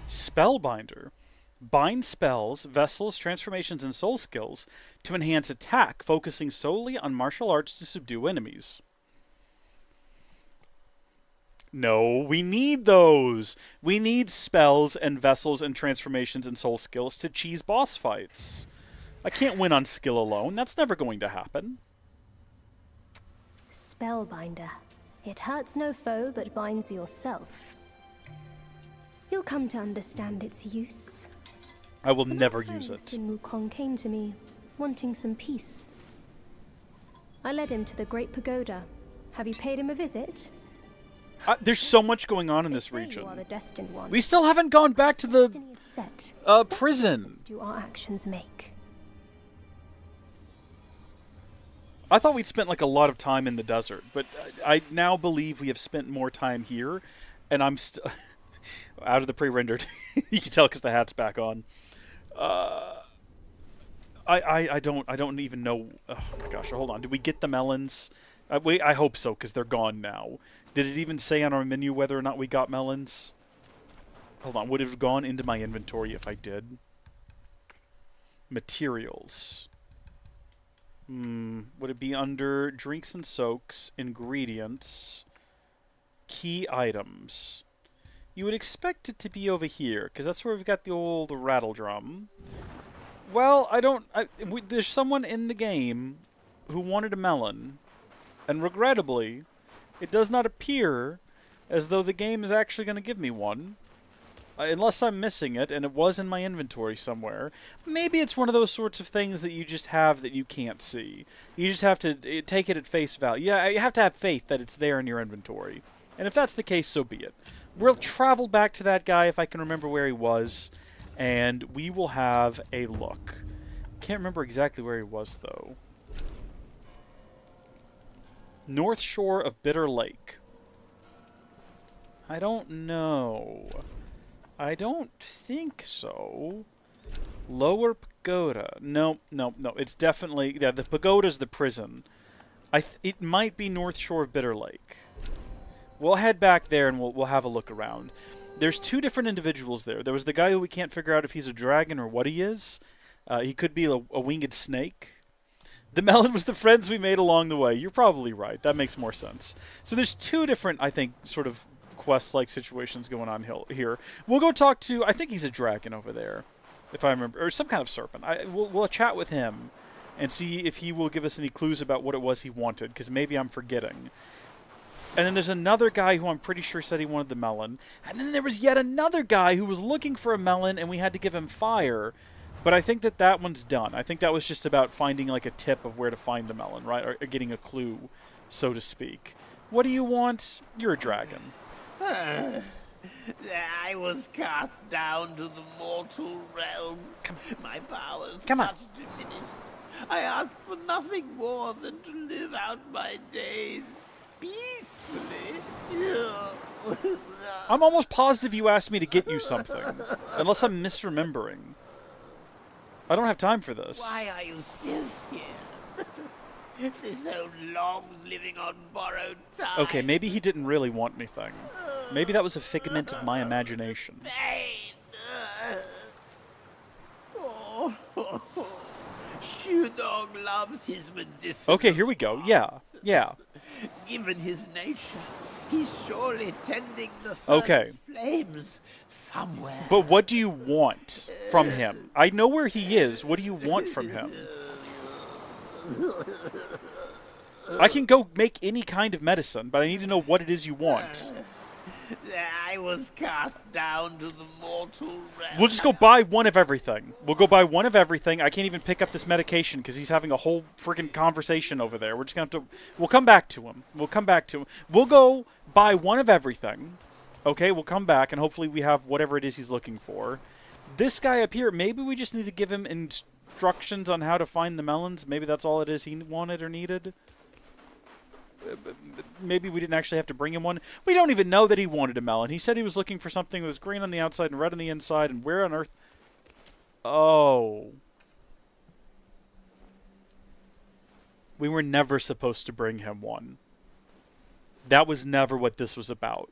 Spellbinder. Bind spells, vessels, transformations, and soul skills to enhance attack, focusing solely on martial arts to subdue enemies. No, we need those. We need spells and vessels and transformations and soul skills to cheese boss fights. I can't win on skill alone. That's never going to happen. Spellbinder. It hurts no foe, but binds yourself. You'll come to understand its use. I will One of never my use friends it. in Wukong came to me, wanting some peace. I led him to the Great Pagoda. Have you paid him a visit? There's so much going on in They this say region. You are the destined one. We still haven't gone back to the Destiny is set. prison. What do our actions make? I thought we'd spent like a lot of time in the desert, but I now believe we have spent more time here, and I'm still out of the pre-rendered. You can tell because the hat's back on. I don't even know. Oh my gosh! Hold on. Did we get the melons? Wait, I hope so because they're gone now. Did it even say on our menu whether or not we got melons? Hold on. Would it have gone into my inventory if I did? Materials. Would it be under drinks and soaks, ingredients, key items? You would expect it to be over here, because that's where we've got the old rattle drum. Well, there's someone in the game who wanted a melon, and regrettably, it does not appear as though the game is actually going to give me one. Unless I'm missing it, and it was in my inventory somewhere. Maybe it's one of those sorts of things that you just have that you can't see. You just have to take it at face value. Yeah, you have to have faith that it's there in your inventory. And if that's the case, so be it. We'll travel back to that guy if I can remember where he was, and we will have a look. Can't remember exactly where he was, though. North shore of Bitter Lake. I don't know. I don't think so. Lower Pagoda. No. It's definitely... Yeah, the Pagoda's the prison. It might be North Shore of Bitter Lake. We'll head back there and we'll have a look around. There's two different individuals there. There was the guy who we can't figure out if he's a dragon or what he is. He could be a winged snake. The melon was the friends we made along the way. You're probably right. That makes more sense. So there's two different, I think, sort of quest-like situations going on here. We'll go talk to, I think he's a dragon over there, if I remember, or some kind of serpent. We'll chat with him and see if he will give us any clues about what it was he wanted, because maybe I'm forgetting. And then there's another guy who I'm pretty sure said he wanted the melon. And then there was yet another guy who was looking for a melon, and we had to give him fire. But I think that one's done. I think that was just about finding like a tip of where to find the melon, right? Or getting a clue, so to speak. What do you want? You're a dragon. I was cast down to the mortal realm. My powers Come on. much diminished. I ask for nothing more than to live out my days peacefully. I'm almost positive you asked me to get you something. Unless I'm misremembering. I don't have time for this. Why are you still here? This old long's living on borrowed time. Okay, maybe he didn't really want anything. Maybe that was a figment of my imagination. Pain. Oh. Shoe Dog loves his medicinal. Okay, here we go. Yeah. Given his nature, he's surely tending the Okay. flames somewhere. But what do you want from him? I know where he is. What do you want from him? I can go make any kind of medicine, but I need to know what it is you want. I was cast down to the mortal realm. We'll just go buy one of everything. We'll go buy one of everything. I can't even pick up this medication because he's having a whole freaking conversation over there. We're just going to have to... We'll come back to him. We'll go buy one of everything. Okay, we'll come back, and hopefully we have whatever it is he's looking for. This guy up here, maybe we just need to give him instructions on how to find the melons. Maybe that's all it is he wanted or needed. Maybe we didn't actually have to bring him one. We don't even know that he wanted a melon. He said he was looking for something that was green on the outside and red on the inside, and where on earth... Oh. We were never supposed to bring him one. That was never what this was about.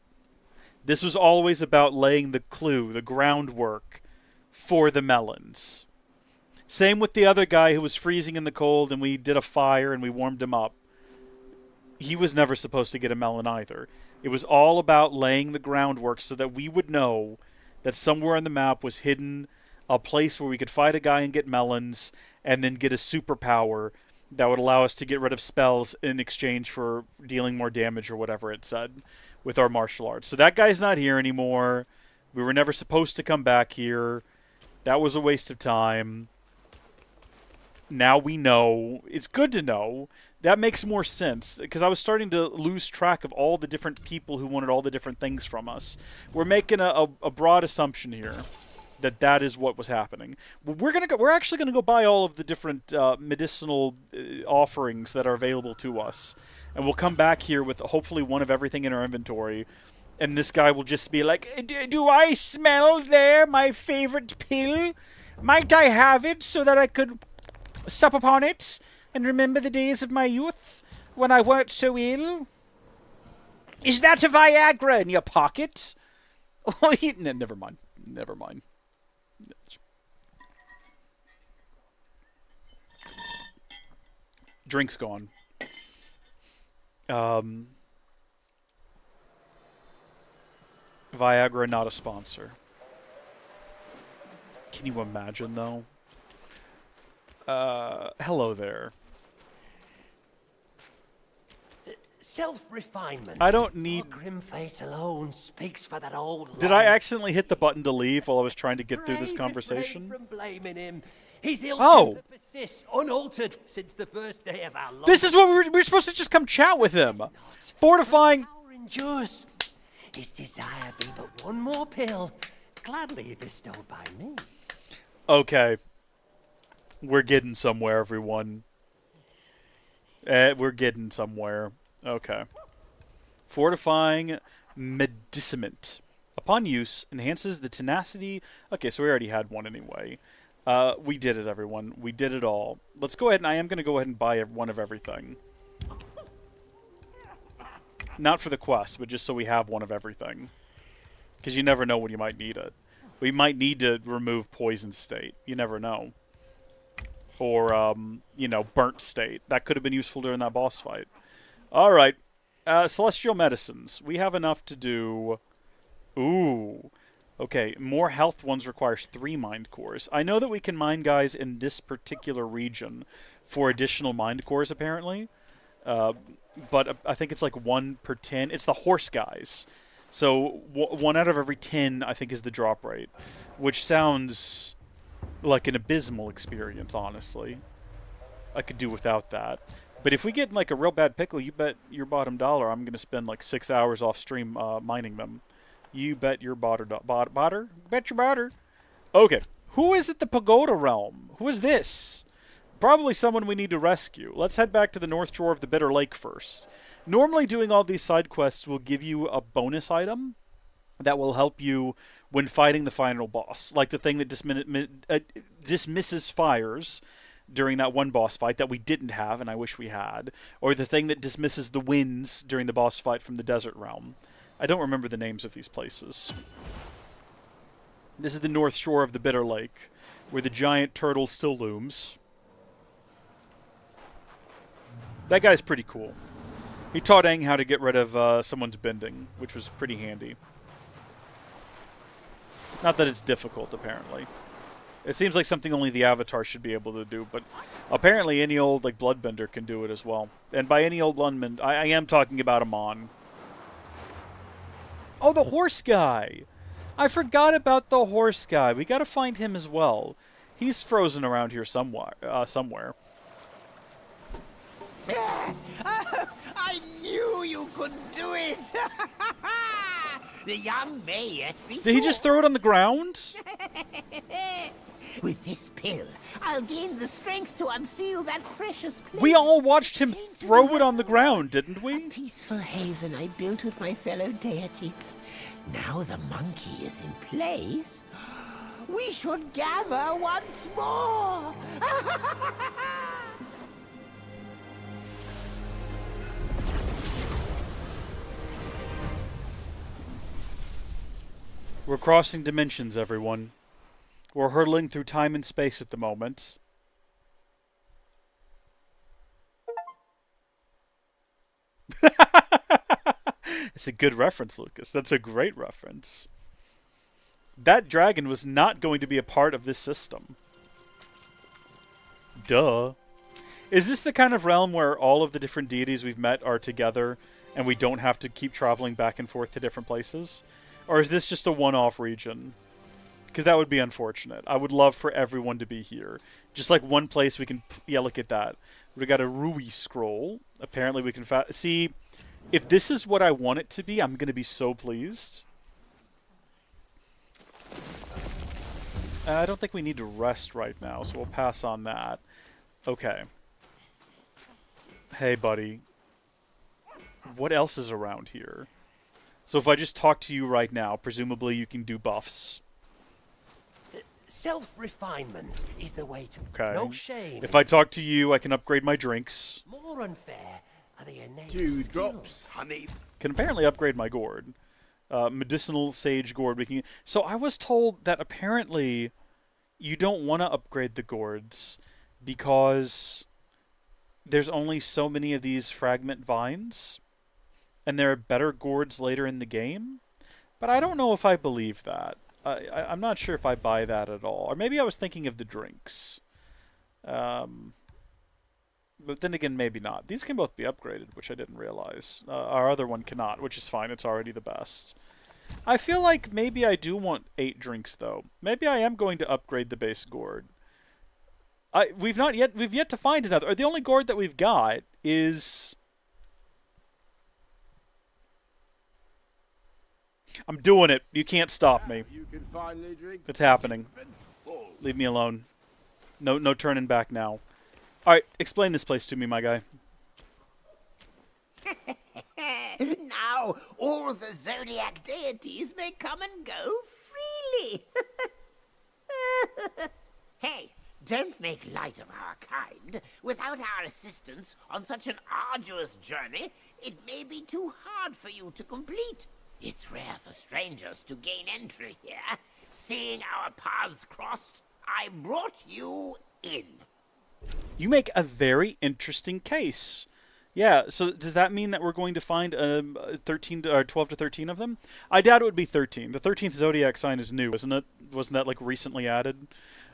This was always about laying the clue, the groundwork for the melons. Same with the other guy who was freezing in the cold, and we did a fire and we warmed him up. he was never supposed to get a melon either. It was all about laying the groundwork so that we would know that somewhere on the map was hidden a place where we could fight a guy and get melons, and then get a superpower that would allow us to get rid of spells in exchange for dealing more damage or whatever it said with our martial arts. So that guy's not here anymore. We were never supposed to come back here. That was a waste of time. Now we know. It's good to know. That makes more sense, because I was starting to lose track of all the different people who wanted all the different things from us. We're making a broad assumption here that is what was happening. We're actually gonna go buy all of the different medicinal offerings that are available to us, and we'll come back here with hopefully one of everything in our inventory. And this guy will just be like, "Do I smell there my favorite pill? Might I have it so that I could sup upon it and remember the days of my youth when I weren't so ill? Is that a Viagra in your pocket?" Oh, never mind. Never mind. Drink's gone. Viagra not a sponsor. Can you imagine, though? Hello there. Self-refinement. I don't need... Our grim fate alone speaks for that old Did I accidentally hit the button to leave while I was trying to get through this conversation? From blaming him. He's ill Oh! persists unaltered since the first day of our life. This is what we were supposed to just come chat with him. Fortifying... Power endures. His desire be but one more pill, gladly bestowed by me. Okay. We're getting somewhere, everyone. We're getting somewhere. Okay. Fortifying medicament. Upon use, enhances the tenacity... Okay, so we already had one anyway. We did it, everyone. We did it all. Let's go ahead, and I am going to go ahead and buy one of everything. Not for the quest, but just so we have one of everything. Because you never know when you might need it. We might need to remove poison state. You never know. Or, you know, burnt state. That could have been useful during that boss fight. Alright. Celestial medicines. We have enough to do... Ooh. Okay, more health ones requires 3 mind cores. I know that we can mine guys in this particular region for additional mind cores, apparently. But I think it's like 1 per 10. It's the horse guys. So 1 out of every 10, I think, is the drop rate. Which sounds like an abysmal experience, honestly. I could do without that. But if we get like a real bad pickle, you bet your bottom dollar I'm going to spend like 6 hours off stream mining them. You bet your botter. Bet your botter. Okay. Who is at the Pagoda Realm? Who is this? Probably someone we need to rescue. Let's head back to the North Shore of the Bitter Lake first. Normally doing all these side quests will give you a bonus item that will help you when fighting the final boss. Like the thing that dismisses fires during that one boss fight that we didn't have, and I wish we had. Or the thing that dismisses the winds during the boss fight from the Desert Realm. I don't remember the names of these places. This is the North Shore of the Bitter Lake, where the giant turtle still looms. That guy's pretty cool. He taught Aang how to get rid of someone's bending, which was pretty handy. Not that it's difficult, apparently. It seems like something only the Avatar should be able to do, but apparently any old like bloodbender can do it as well. And by any old bloodbender, I am talking about Amon. Oh, the horse guy! I forgot about the horse guy. We gotta find him as well. He's frozen around here somewhere. I knew you could do it! The young may yet be Did he just throw it on the ground? With this pill, I'll gain the strength to unseal that precious place. We all watched him throw it on the ground, didn't we? A peaceful haven I built with my fellow deities. Now the monkey is in place. We should gather once more. We're crossing dimensions, everyone. We're hurtling through time and space at the moment. It's a good reference, Lucas. That's a great reference. That dragon was not going to be a part of this system. Duh. Is this the kind of realm where all of the different deities we've met are together and we don't have to keep traveling back and forth to different places? Or is this just a one-off region? Because that would be unfortunate. I would love for everyone to be here. Just like one place we can... Yeah, look at that. We got a Rui scroll. Apparently we can... See, if this is what I want it to be, I'm going to be so pleased. I don't think we need to rest right now, so we'll pass on that. Okay. Hey, buddy. What else is around here? So if I just talk to you right now, presumably you can do buffs. Self-refinement is the way to... Okay. No shame. If I talk to you, I can upgrade my drinks. More unfair are the innate 2 skills. drops, honey. Can apparently upgrade my gourd. Medicinal sage gourd. We can... So I was told that apparently you don't want to upgrade the gourds because there's only so many of these fragment vines, and there are better gourds later in the game. But I don't know if I believe that. I'm not sure if I buy that at all. Or maybe I was thinking of the drinks. But then again, maybe not. These can both be upgraded, which I didn't realize. Our other one cannot, which is fine. It's already the best. I feel like maybe I do want 8 drinks, though. Maybe I am going to upgrade the base gourd. We've yet to find another. Or the only gourd that we've got is... I'm doing it. You can't stop me. You can finally drink. It's happening. Leave me alone. No turning back now. Alright, explain this place to me, my guy. Now, all the zodiac deities may come and go freely. Hey, don't make light of our kind. Without our assistance on such an arduous journey, it may be too hard for you to complete. It's rare for strangers to gain entry here. Seeing our paths crossed, I brought you in. You make a very interesting case. Yeah, so does that mean that we're going to find 13 or 12 to 13 of them? I doubt it would be 13. The 13th zodiac sign is new, isn't it? Wasn't that like recently added?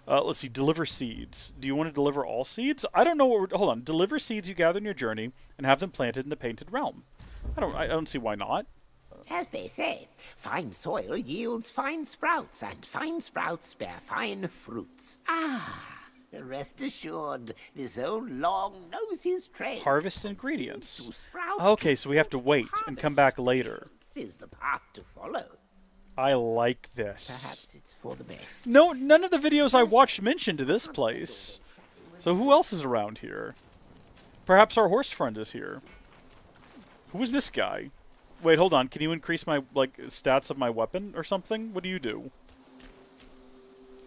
Let's see, deliver seeds. Do you want to deliver all seeds? I don't know what we're... Hold on. Deliver seeds you gather in your journey and have them planted in the painted realm. I don't see why not. As they say, fine soil yields fine sprouts, and fine sprouts bear fine fruits. Rest assured, this old long knows his trade. Harvest ingredients. Okay, so we have to wait and come back later. Is the path to follow. I like this. Perhaps it's for the best. No, none of the videos I watched mentioned this place. So who else is around here? Perhaps our horse friend is here. Who is this guy? Wait, hold on. Can you increase my, stats of my weapon or something? What do you do?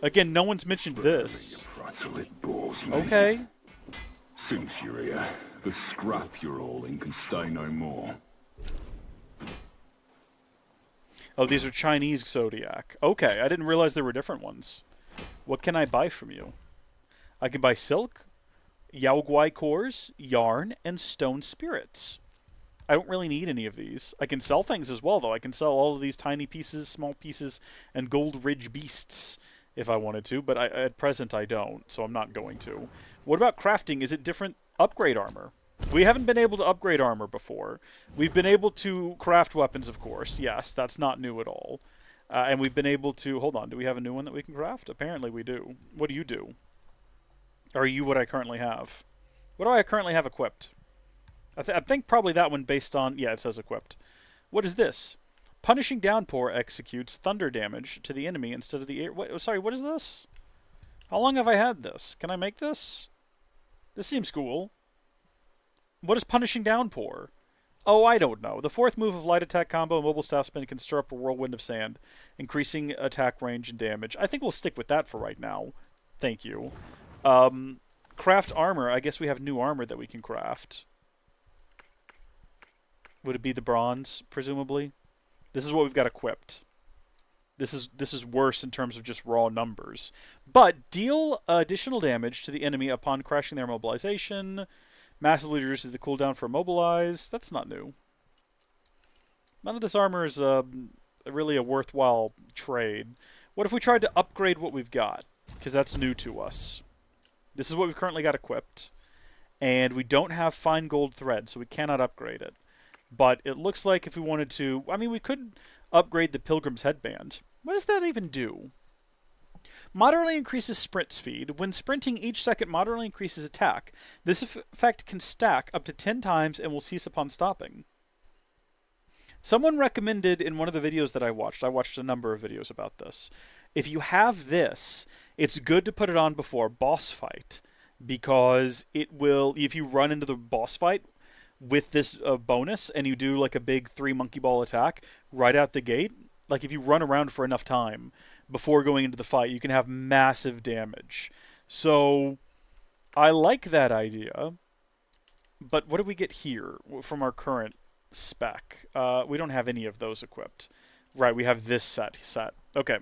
Again, no one's mentioned this. It bores me. Okay. Since you're here, the scrap you're all in can stay no more. Oh, these are Chinese zodiac. Okay, I didn't realize there were different ones. What can I buy from you? I can buy silk, yaoguai cores, yarn, and stone spirits. I don't really need any of these. I can sell things as well, though. I can sell all of these tiny pieces, small pieces, and gold ridge beasts if I wanted to, but at present I don't, so I'm not going to. What about crafting? Is it different upgrade armor? We haven't been able to upgrade armor before. We've been able to craft weapons, of course. Yes, that's not new at all. And we've been able to... Hold on, do we have a new one that we can craft? Apparently we do. What do you do? Are you what I currently have? What do I currently have equipped? I think probably that one based on... Yeah, it says equipped. What is this? Punishing Downpour executes thunder damage to the enemy instead of the air... Sorry, what is this? How long have I had this? Can I make this? This seems cool. What is Punishing Downpour? Oh, I don't know. The 4th move of light attack combo and mobile staff spin can stir up a whirlwind of sand, increasing attack range and damage. I think we'll stick with that for right now. Thank you. Craft armor. I guess we have new armor that we can craft. Would it be the bronze, presumably? This is what we've got equipped. This is worse in terms of just raw numbers. But deal additional damage to the enemy upon crashing their mobilization. Massively reduces the cooldown for immobilize. That's not new. None of this armor is really a worthwhile trade. What if we tried to upgrade what we've got? Because that's new to us. This is what we've currently got equipped. And we don't have fine gold thread, so we cannot upgrade it. But it looks like if we wanted to... I mean, we could upgrade the Pilgrim's Headband. What does that even do? Moderately increases sprint speed. When sprinting, each second moderately increases attack. This effect can stack up to 10 times and will cease upon stopping. Someone recommended in one of the videos that I watched a number of videos about this, if you have this, it's good to put it on before a boss fight, because it will, if you run into the boss fight with this bonus and you do like a big 3 monkey ball attack right out the gate, like if you run around for enough time before going into the fight, you can have massive damage. So I like that idea, but what do we get here from our current spec? We don't have any of those equipped. Right, we have this set. Okay.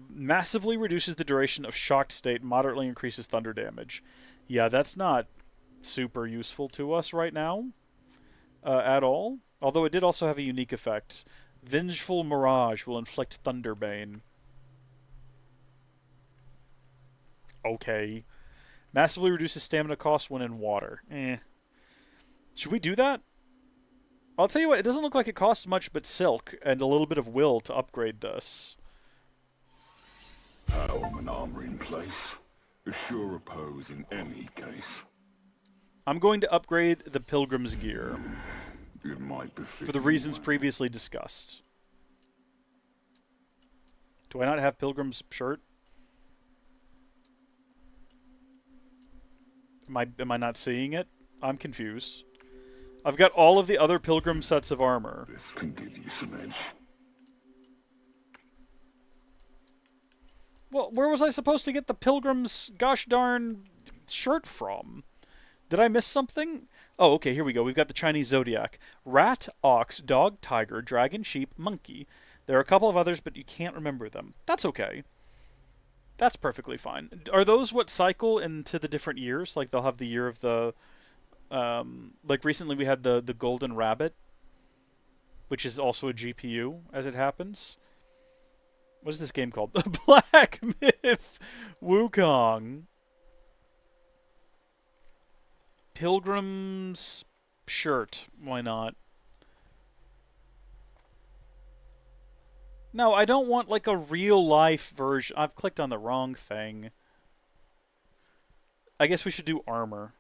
Massively reduces the duration of shocked state, moderately increases thunder damage. Yeah, that's not super useful to us right now at all. Although it did also have a unique effect. Vengeful Mirage will inflict Thunderbane. Okay. Massively reduces stamina cost when in water. Should we do that? I'll tell you what, it doesn't look like it costs much but silk and a little bit of will to upgrade this. Helm and armor in place. A sure oppose in any case. I'm going to upgrade the Pilgrim's gear. It might befit For the reasons previously discussed. Do I not have Pilgrim's shirt? Am I not seeing it? I'm confused. I've got all of the other Pilgrim sets of armor. This can give you some edge. Well, where was I supposed to get the Pilgrim's gosh darn shirt from? Did I miss something? Oh, okay, here we go. We've got the Chinese Zodiac. Rat, ox, dog, tiger, dragon, sheep, monkey. There are a couple of others, but you can't remember them. That's okay. That's perfectly fine. Are those what cycle into the different years? Like they'll have the year of the... like recently we had the golden rabbit, which is also a GPU, as it happens. What is this game called? Black Myth Wukong. Pilgrim's shirt. Why not? No, I don't want like a real life version. I've clicked on the wrong thing. I guess we should do armor.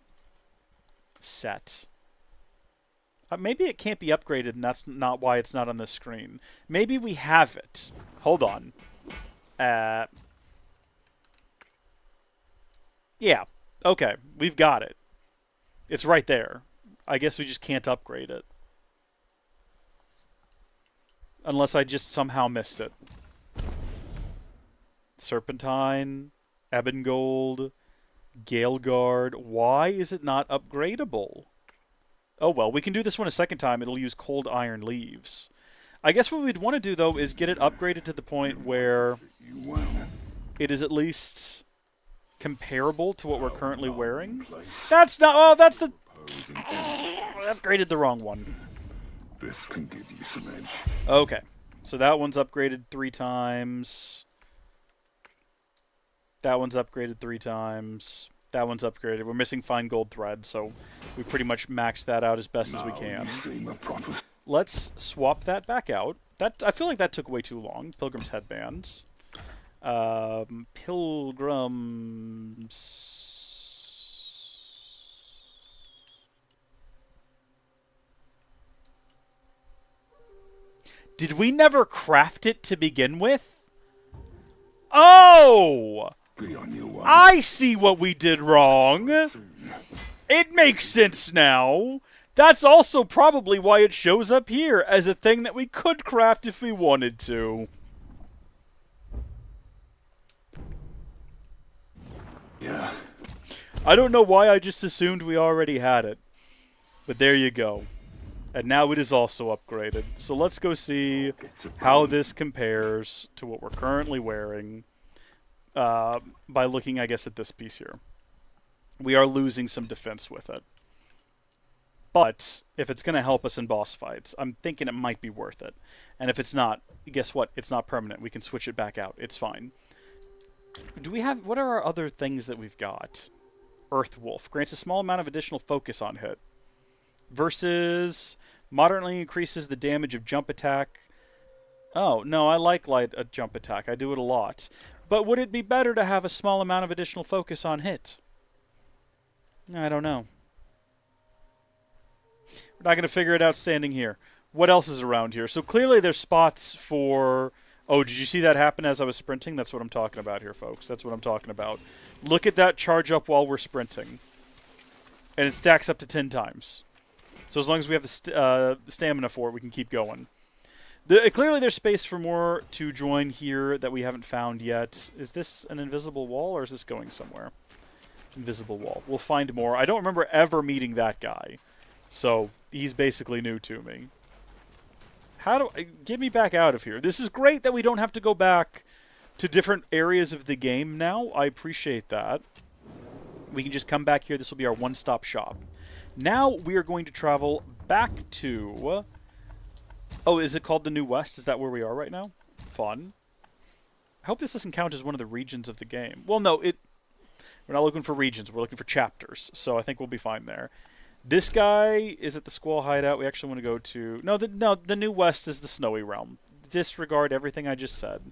Set. Maybe it can't be upgraded and that's not why it's not on the screen. Maybe we have it. Hold on. Yeah. Okay. We've got it. It's right there. I guess we just can't upgrade it. Unless I just somehow missed it. Serpentine. Ebongold. Galeguard. Why is it not upgradable? Oh well, we can do this one a second time. It'll use cold iron leaves. I guess what we'd want to do, though, is get it upgraded to the point where it is at least comparable to what we're currently wearing. That's not... Oh, that's the... I upgraded the wrong one. This can give you some edge. Okay. So that one's upgraded 3 times. That one's upgraded 3 times. That one's upgraded. We're missing fine gold thread, so we pretty much maxed that out as best as we can. Let's swap that back out. I feel like that took way too long. Pilgrim's Headband. Pilgrim's... Did we never craft it to begin with? Oh! I see what we did wrong. It makes sense now. That's also probably why it shows up here as a thing that we could craft if we wanted to. Yeah. I don't know why I just assumed we already had it. But there you go. And now it is also upgraded. So let's go see how this compares to what we're currently wearing by looking, I guess, at this piece here. we are losing some defense with it. But if it's going to help us in boss fights, I'm thinking it might be worth it. And if it's not, guess what? It's not permanent. We can switch it back out. It's fine. Do we have... What are our other things that we've got? Earth Wolf. Grants a small amount of additional focus on hit. Versus... Moderately increases the damage of jump attack. Oh, no, I like light jump attack. I do it a lot. But would it be better to have a small amount of additional focus on hit? I don't know. We're not going to figure it out standing here. What else is around here? So clearly there's spots for... Oh, did you see that happen as I was sprinting? That's what I'm talking about here, folks. That's what I'm talking about. Look at that charge up while we're sprinting. And it stacks up to 10 times. So as long as we have the stamina for it, we can keep going. Clearly there's space for more to join here that we haven't found yet. Is this an invisible wall, or is this going somewhere? Invisible wall. We'll find more. I don't remember ever meeting that guy. So, he's basically new to me. How do I... Get me back out of here. This is great that we don't have to go back to different areas of the game now. I appreciate that. We can just come back here. This will be our one-stop shop. Now, we are going to travel back to... Oh, is it called the New West? Is that where we are right now? Fun. I hope this doesn't count as one of the regions of the game. Well, no, we're not looking for regions. We're looking for chapters. So I think we'll be fine there. This guy is at the Squall Hideout. We actually want to go to... No, the New West is the Snowy Realm. Disregard everything I just said.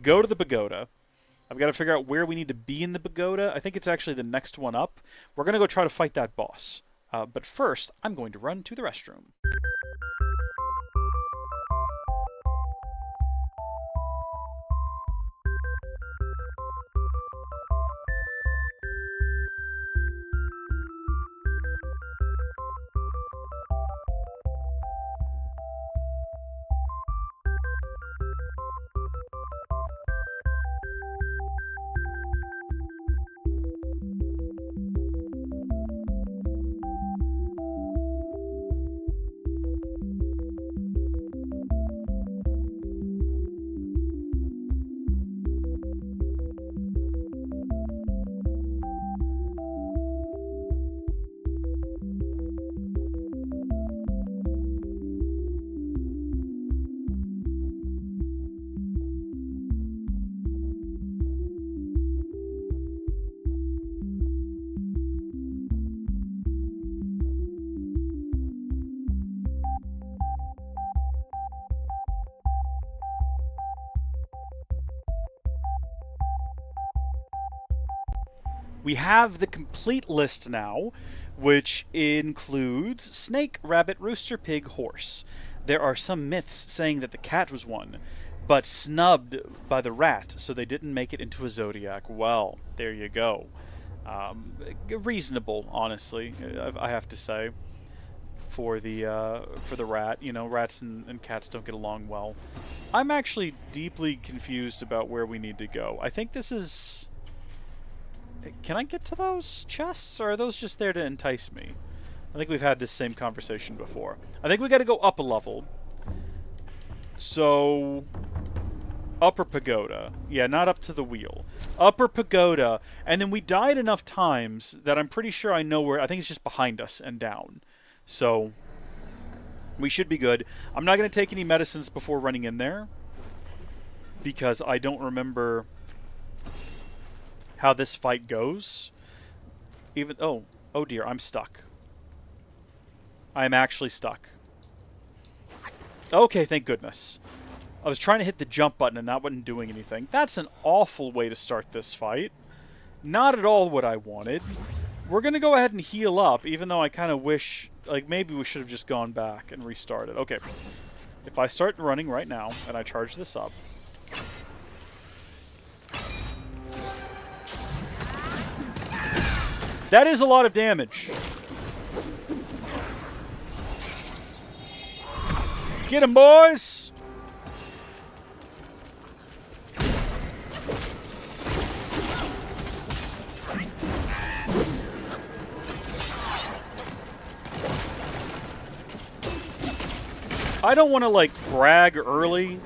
Go to the Pagoda. I've got to figure out where we need to be in the Pagoda. I think it's actually the next one up. We're going to go try to fight that boss. But first, I'm going to run to the restroom. We have the complete list now, which includes snake, rabbit, rooster, pig, horse. There are some myths saying that the cat was one, but snubbed by the rat, so they didn't make it into a zodiac. Well, there you go. Reasonable, honestly, I have to say, for the rat. You know, rats and cats don't get along well. I'm actually deeply confused about where we need to go. I think this is... Can I get to those chests, or are those just there to entice me? I think we've had this same conversation before. I think we got to go up a level. So... Upper Pagoda. Yeah, not up to the wheel. Upper Pagoda. And then we died enough times that I'm pretty sure I know where... I think it's just behind us and down. So... we should be good. I'm not going to take any medicines before running in there, because I don't remember how this fight goes. Even... Oh dear, I'm stuck. I'm actually stuck. Okay, thank goodness. I was trying to hit the jump button and that wasn't doing anything. That's an awful way to start this fight. Not at all what I wanted. We're going to go ahead and heal up, even though I kind of wish... Like, maybe we should have just gone back and restarted. Okay. If I start running right now, and I charge this up... That is a lot of damage. Get him, boys! I don't want to, like, brag early,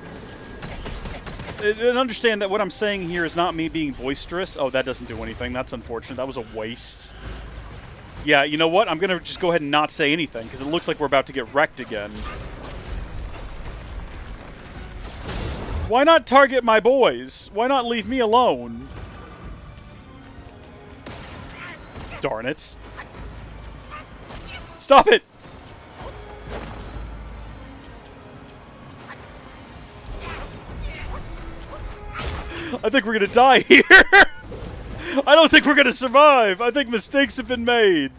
And understand that what I'm saying here is not me being boisterous. Oh, that doesn't do anything. That's unfortunate. That was a waste. Yeah, you know what? I'm going to just go ahead and not say anything, because it looks like we're about to get wrecked again. Why not target my boys? Why not leave me alone? Darn it. Stop it! I think we're gonna die here! I don't think we're gonna survive! I think mistakes have been made!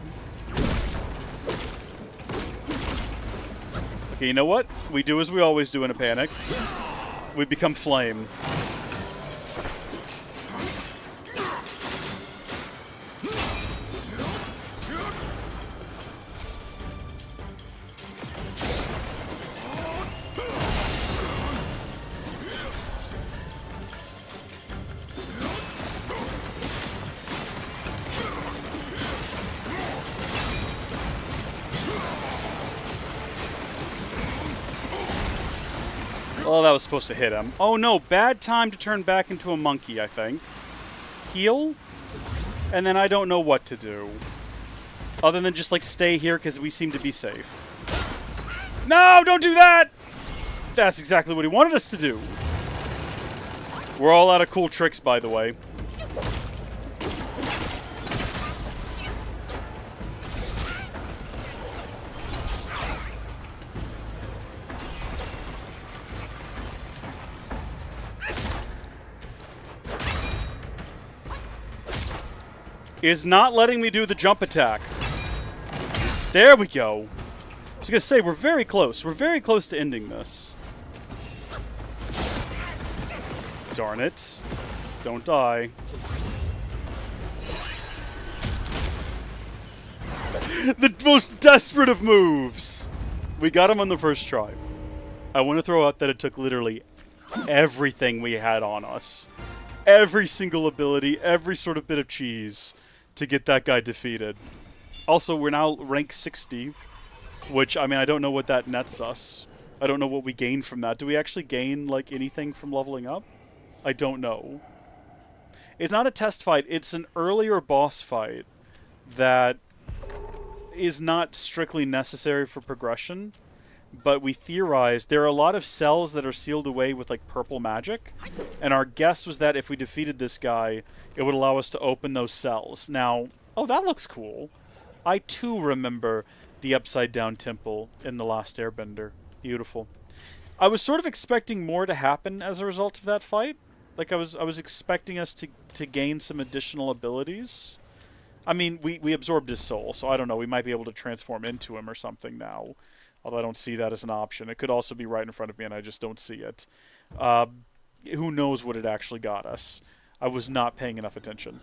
Okay, you know what? We do as we always do in a panic. We become flame. Oh, that was supposed to hit him. Oh no, bad time to turn back into a monkey, I think. Heal? And then I don't know what to do. Other than just, like, stay here because we seem to be safe. No, don't do that! That's exactly what he wanted us to do. We're all out of cool tricks, by the way. Is not letting me do the jump attack. There we go. I was gonna say, we're very close. We're very close to ending this. Darn it. Don't die. The most desperate of moves! We got him on the first try. I want to throw out that it took literally everything we had on us. Every single ability, every sort of bit of cheese to get that guy defeated. Also, we're now rank 60, which, I mean, I don't know what that nets us. I don't know what we gain from that. Do we actually gain, like, anything from leveling up? I don't know. It's not a test fight. It's an earlier boss fight that is not strictly necessary for progression, but we theorized there are a lot of cells that are sealed away with, like, purple magic, and our guess was that if we defeated this guy, it would allow us to open those cells. Now, oh, that looks cool. I, too, remember the Upside-Down Temple in The Last Airbender. Beautiful. I was sort of expecting more to happen as a result of that fight. Like, I was expecting us to gain some additional abilities. I mean, we absorbed his soul, so I don't know. We might be able to transform into him or something now. Although I don't see that as an option. It could also be right in front of me, and I just don't see it. Who knows what it actually got us. I was not paying enough attention.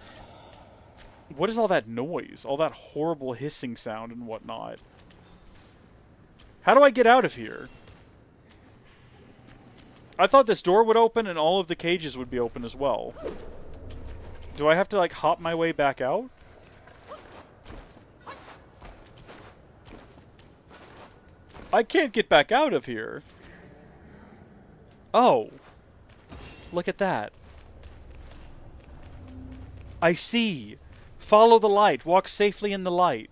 What is all that noise? All that horrible hissing sound and whatnot? How do I get out of here? I thought this door would open and all of the cages would be open as well. Do I have to, like, hop my way back out? I can't get back out of here. Oh. Look at that. I see. Follow the light. Walk safely in the light.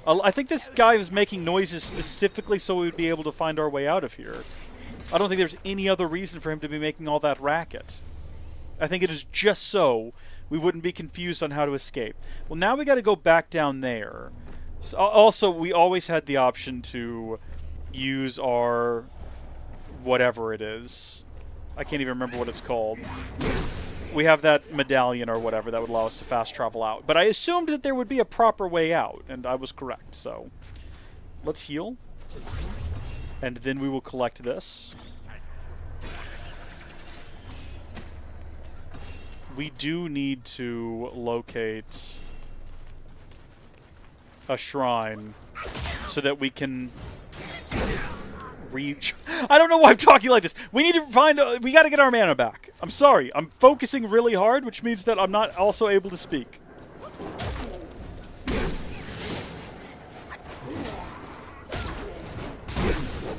I think this guy was making noises specifically so we would be able to find our way out of here. I don't think there's any other reason for him to be making all that racket. I think it is just so we wouldn't be confused on how to escape. Well, now we got to go back down there. So, also, we always had the option to use our whatever it is. I can't even remember what it's called. We have that medallion or whatever that would allow us to fast travel out. But I assumed that there would be a proper way out, and I was correct. So, let's heal. And then we will collect this. We do need to locate a shrine so that we can reach. I don't know why I'm talking like this. We need to find. We got to get our mana back. I'm sorry. I'm focusing really hard, which means that I'm not also able to speak.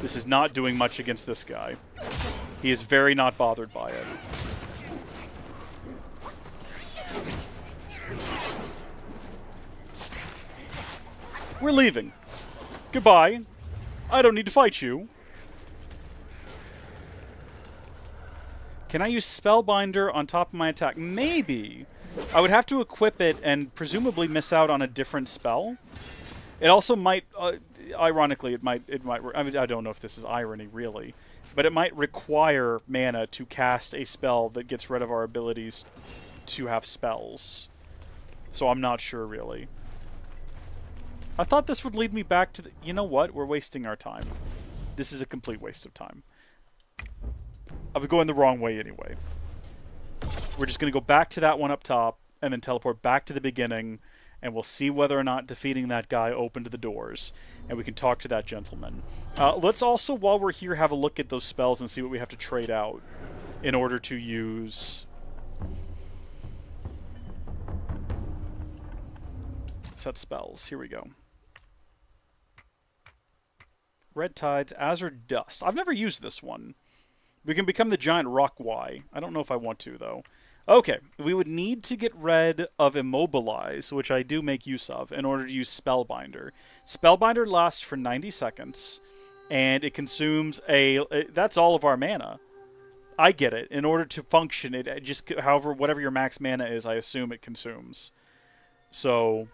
This is not doing much against this guy. He is very not bothered by it. We're leaving. Goodbye. I don't need to fight you. Can I use Spellbinder on top of my attack? Maybe. I would have to equip it and presumably miss out on a different spell. It also might, ironically, it might. I mean, I don't know if this is irony really, but it might require mana to cast a spell that gets rid of our abilities to have spells. So I'm not sure really. I thought this would lead me back to the... You know what? We're wasting our time. This is a complete waste of time. I was going the wrong way anyway. We're just going to go back to that one up top and then teleport back to the beginning, and we'll see whether or not defeating that guy opened the doors, and we can talk to that gentleman. Let's also, while we're here, have a look at those spells and see what we have to trade out in order to use... Set spells. Here we go. Red Tides, Azure Dust. I've never used this one. We can become the giant rock Y. I don't know if I want to, though. Okay, we would need to get rid of Immobilize, which I do make use of, in order to use Spellbinder. Spellbinder lasts for 90 seconds, and it consumes that's all of our mana. I get it. In order to function, it just, however, whatever your max mana is, I assume it consumes. So...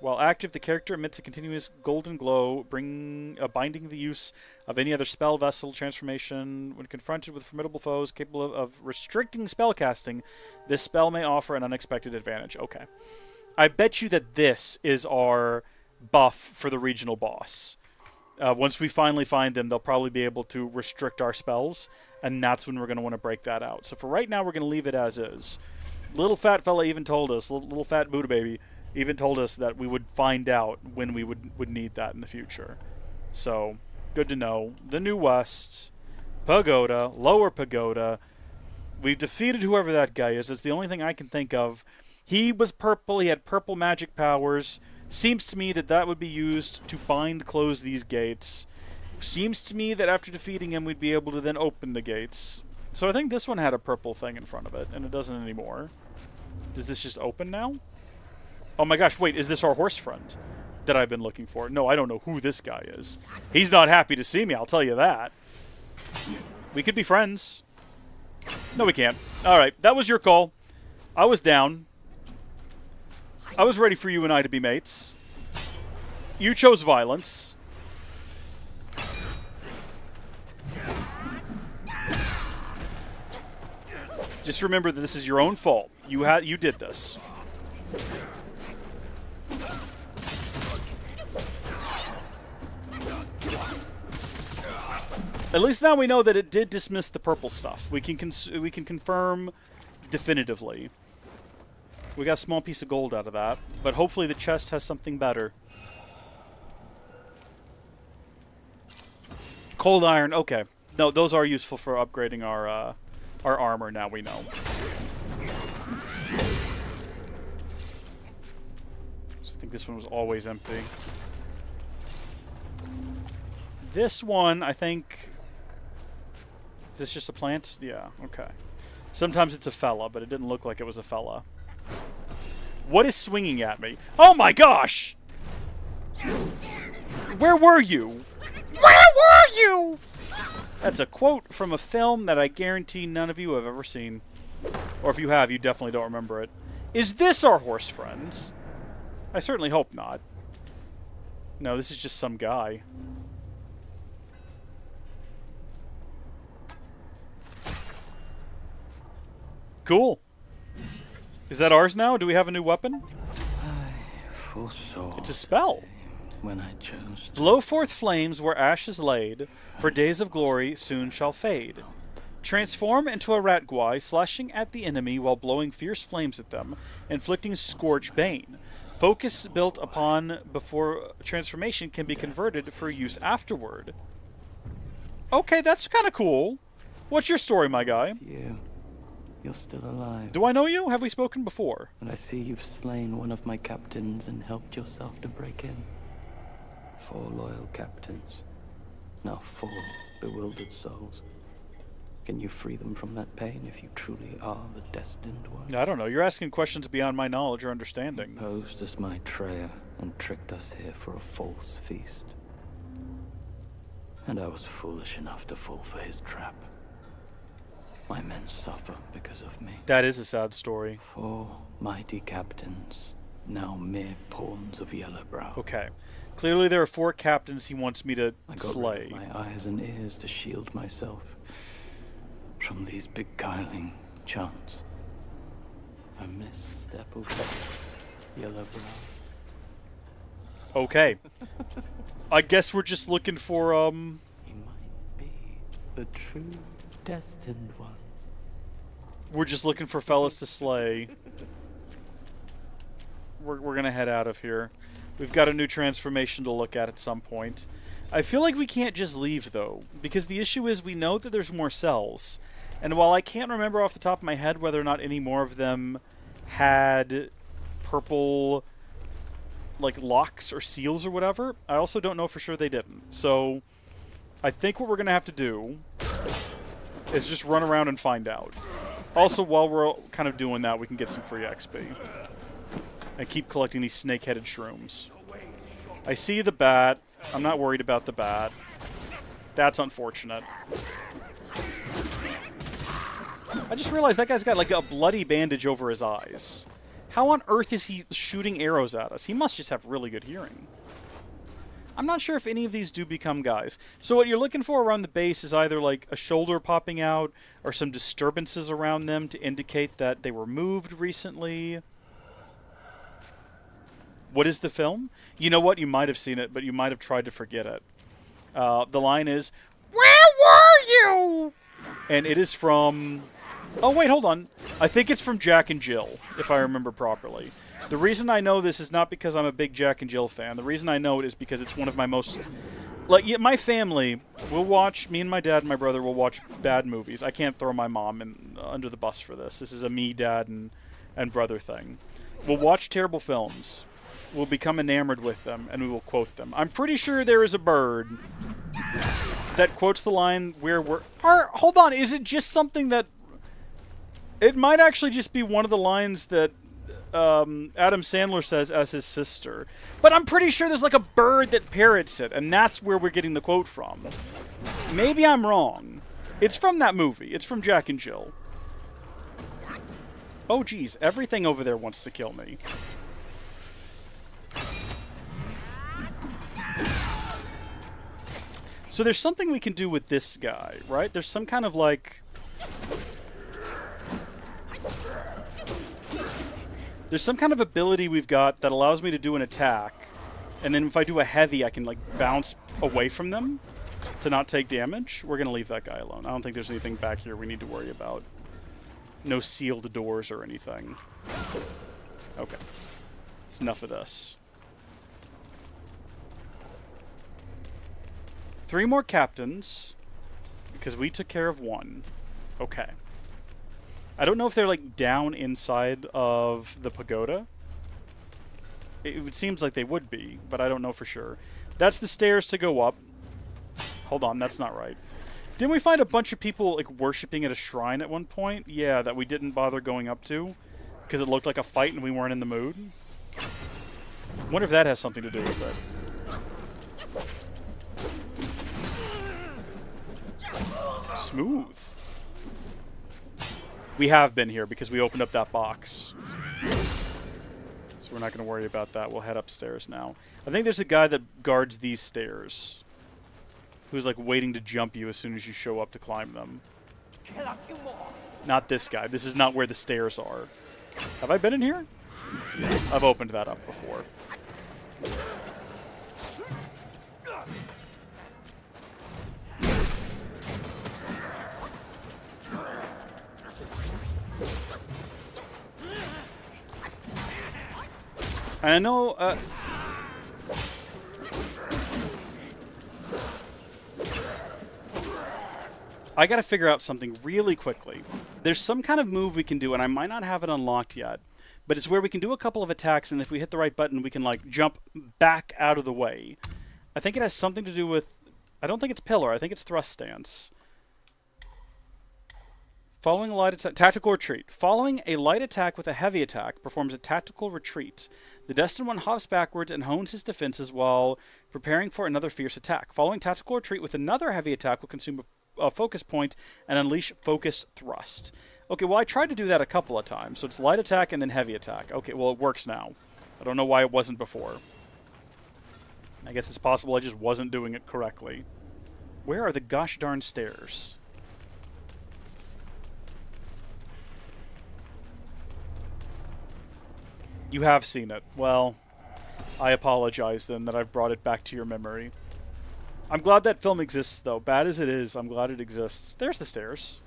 While active, the character emits a continuous golden glow, binding the use of any other spell, vessel, transformation. When confronted with formidable foes capable of restricting spellcasting, this spell may offer an unexpected advantage. Okay. I bet you that this is our buff for the regional boss. Once we finally find them, they'll probably be able to restrict our spells, and that's when we're going to want to break that out. So for right now, we're going to leave it as is. Little fat fella even told us, little fat Buddha baby, even told us that we would find out when we would need that in the future. So, good to know. The New West, Pagoda, Lower Pagoda. We've defeated whoever that guy is. That's the only thing I can think of. He was purple. He had purple magic powers. Seems to me that that would be used to close these gates. Seems to me that after defeating him, we'd be able to then open the gates. So I think this one had a purple thing in front of it, and it doesn't anymore. Does this just open now? Oh my gosh, wait, is this our horse friend that I've been looking for? No, I don't know who this guy is. He's not happy to see me, I'll tell you that. We could be friends. No, we can't. Alright, that was your call. I was down. I was ready for you and I to be mates. You chose violence. Just remember that this is your own fault. You did this. At least now we know that it did dismiss the purple stuff. We can confirm definitively. We got a small piece of gold out of that, but hopefully the chest has something better. Cold iron, okay. No, those are useful for upgrading our armor, now we know. I think this one was always empty. This one, I think... Is this just a plant? Yeah, okay. Sometimes it's a fella, but it didn't look like it was a fella. What is swinging at me? Oh my gosh! Where were you? Where were you? That's a quote from a film that I guarantee none of you have ever seen. Or if you have, you definitely don't remember it. Is this our horse friend? I certainly hope not. No, this is just some guy. Cool. Is that ours now? Do we have a new weapon? I foresaw It's a spell. when I chose to Blow forth flames where ash is laid, for days of glory soon shall fade. Transform into a rat guai, slashing at the enemy while blowing fierce flames at them, inflicting scorch bane. Focus built upon before transformation can be converted for use afterward. Okay, that's kind of cool. What's your story, my guy? you. You're still alive. Do I know you? Have we spoken before? And I see you've slain one of my captains and helped yourself to break in. 4 loyal captains. Now 4 bewildered souls. Can you free them from that pain if you truly are the destined one? I don't know. You're asking questions beyond my knowledge or understanding. Posed as Maitreya and tricked us here for a false feast. And I was foolish enough to fall for his trap. My men suffer because of me. That is a sad story. 4 mighty captains, now mere pawns of Yellowbrow. Okay. Clearly there are 4 captains he wants me to I got slay. rid of my eyes and ears to shield myself from these beguiling chants. A misstep of Yellowbrow. Okay. I guess we're just looking for, He might be the true destined one. we're just looking for fellas to slay. We're gonna head out of here. We've got a new transformation to look at some point. I feel like we can't just leave, though, because the issue is we know that there's more cells. And while I can't remember off the top of my head whether or not any more of them had purple, like, locks or seals or whatever, I also don't know for sure they didn't. So I think what we're going to have to do is just run around and find out. Also, while we're kind of doing that, we can get some free XP. And keep collecting these snake-headed shrooms. I see the bat. I'm not worried about the bat. That's unfortunate. I just realized that guy's got like a bloody bandage over his eyes. How on earth is he shooting arrows at us? He must just have really good hearing. I'm not sure if any of these do become guys. So what you're looking for around the base is either like a shoulder popping out or some disturbances around them to indicate that they were moved recently. What is the film? You know what? You might have seen it, but you might have tried to forget it. The line is, "Where were you?" And it is from... Oh, wait, hold on. I think it's from Jack and Jill, if I remember properly. The reason I know this is not because I'm a big Jack and Jill fan. The reason I know it is because it's one of my most... Like, my family will watch... Me and my dad and my brother will watch bad movies. I can't throw my mom under the bus for this. This is a me, dad, and brother thing. We'll watch terrible films. We'll become enamored with them, and we will quote them. I'm pretty sure there is a bird that quotes the line, "Where we're..." Hold on, is it just something that... It might actually just be one of the lines that Adam Sandler says as his sister. But I'm pretty sure there's like a bird that parrots it, and that's where we're getting the quote from. Maybe I'm wrong. It's from that movie. It's from Jack and Jill. Oh, geez. Everything over there wants to kill me. So there's something we can do with this guy, right? There's some kind of, like... There's some kind of ability we've got that allows me to do an attack. And then if I do a heavy, I can, like, bounce away from them to not take damage. We're going to leave that guy alone. I don't think there's anything back here we need to worry about. No sealed doors or anything. Okay. It's enough of this. 3 more captains, because we took care of 1. Okay. I don't know if they're, like, down inside of the pagoda. It seems like they would be, but I don't know for sure. That's the stairs to go up. Hold on, that's not right. Didn't we find a bunch of people, like, worshipping at a shrine at one point? Yeah, that we didn't bother going up to, because it looked like a fight and we weren't in the mood. Wonder if that has something to do with it. Smooth. We have been here because we opened up that box. So we're not going to worry about that. We'll head upstairs now. I think there's a guy that guards these stairs. Who's like waiting to jump you as soon as you show up to climb them. Not this guy. This is not where the stairs are. Have I been in here? I've opened that up before. And I know, I gotta figure out something really quickly. There's some kind of move we can do, and I might not have it unlocked yet, but it's where we can do a couple of attacks, and if we hit the right button, we can, like, jump back out of the way. I think it has something to do with I don't think it's pillar. I think it's thrust stance. Following a light attack, tactical retreat. Following a light attack with a heavy attack, performs a tactical retreat. The Destined One hops backwards and hones his defenses while preparing for another fierce attack. Following tactical retreat with another heavy attack will consume a focus point and unleash focused thrust. Okay, well I tried to do that a couple of times. So it's light attack and then heavy attack. Okay, well it works now. I don't know why it wasn't before. I guess it's possible I just wasn't doing it correctly. Where are the gosh darn stairs? You have seen it. Well, I apologize then that I've brought it back to your memory. I'm glad that film exists, though. Bad as it is, I'm glad it exists. There's the stairs.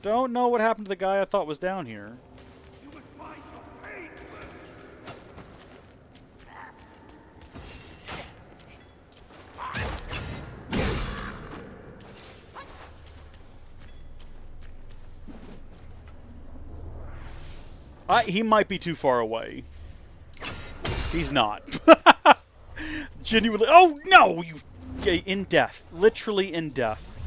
Don't know what happened to the guy I thought was down here. He might be too far away. He's not. Genuinely. Oh, no! You, in death. Literally in death.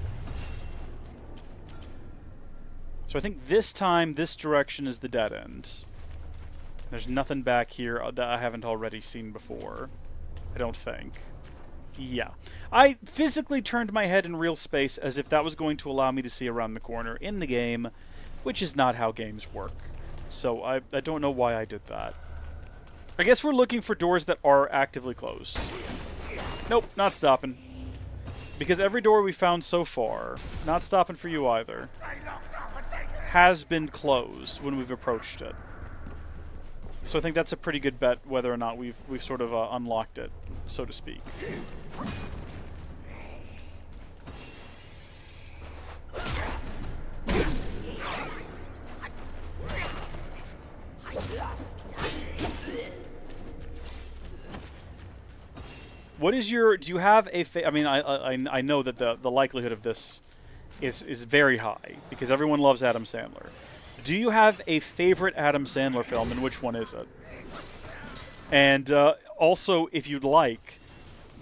So I think this time, this direction is the dead end. There's nothing back here that I haven't already seen before. I don't think. Yeah. I physically turned my head in real space as if that was going to allow me to see around the corner in the game, which is not how games work. So I don't know why I did that. I guess we're looking for doors that are actively closed. Nope, not stopping. Because every door we found so far, not stopping for you either, has been closed when we've approached it. So I think that's a pretty good bet whether or not we've sort of unlocked it, so to speak. What is your... Do you have a... I mean, I know that the likelihood of this is very high, because everyone loves Adam Sandler. Do you have a favorite Adam Sandler film, and which one is it? And also, if you'd like,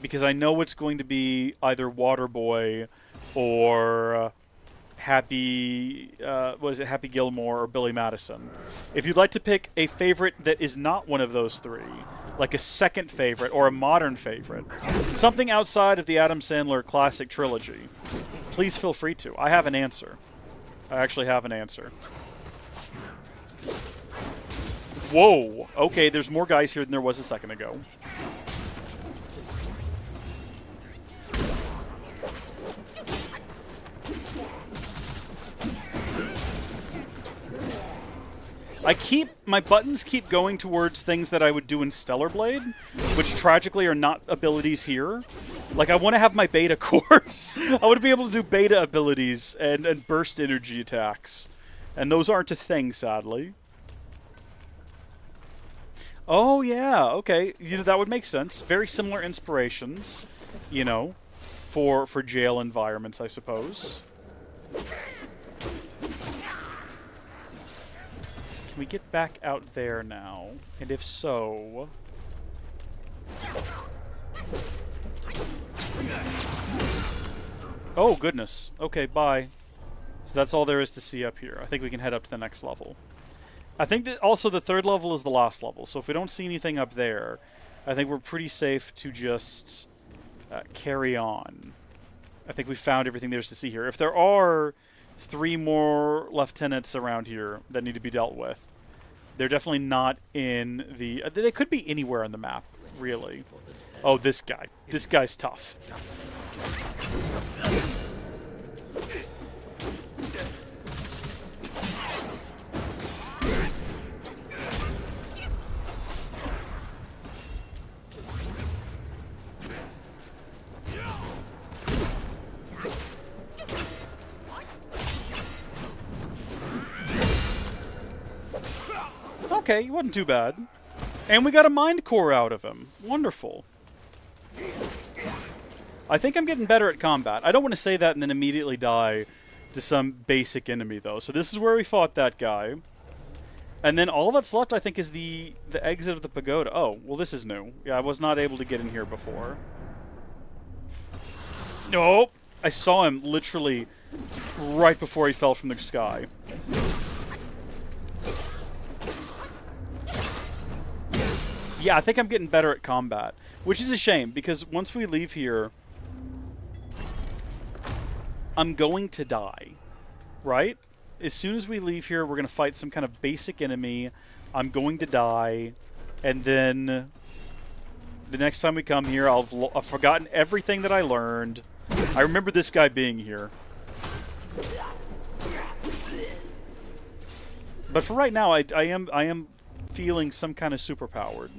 because I know it's going to be either Waterboy or Happy... what is it? Happy Gilmore or Billy Madison. If you'd like to pick a favorite that is not one of those three, like a second favorite or a modern favorite, something outside of the Adam Sandler classic trilogy, please feel free to. I have an answer. I actually have an answer. Whoa! Okay, there's more guys here than there was a second ago. My buttons keep going towards things that I would do in Stellar Blade, which tragically are not abilities here. Like, I want to have my beta cores. I want to be able to do beta abilities and burst energy attacks. And those aren't a thing, sadly. Oh, yeah, okay. That would make sense. Very similar inspirations, you know, for jail environments, I suppose. Can we get back out there now? And if so... Oh, goodness. Okay, bye. So that's all there is to see up here. I think we can head up to the next level. I think that also the third level is the last level, so if we don't see anything up there, I think we're pretty safe to just carry on. I think we found everything there's to see here. If there are 3 more lieutenants around here that need to be dealt with, they're definitely not in the... they could be anywhere on the map, really. Oh, this guy. This guy's tough. Okay, he wasn't too bad. And we got a mind core out of him. Wonderful. I think I'm getting better at combat. I don't want to say that and then immediately die to some basic enemy, though. So this is where we fought that guy. And then all that's left, I think, is the exit of the pagoda. Oh, well, this is new. Yeah, I was not able to get in here before. Nope. I saw him literally right before he fell from the sky. Yeah, I think I'm getting better at combat, which is a shame because once we leave here, I'm going to die, right? As soon as we leave here, we're going to fight some kind of basic enemy. I'm going to die, and then the next time we come here, I've forgotten everything that I learned. I remember this guy being here. But for right now, I am feeling some kind of superpowered.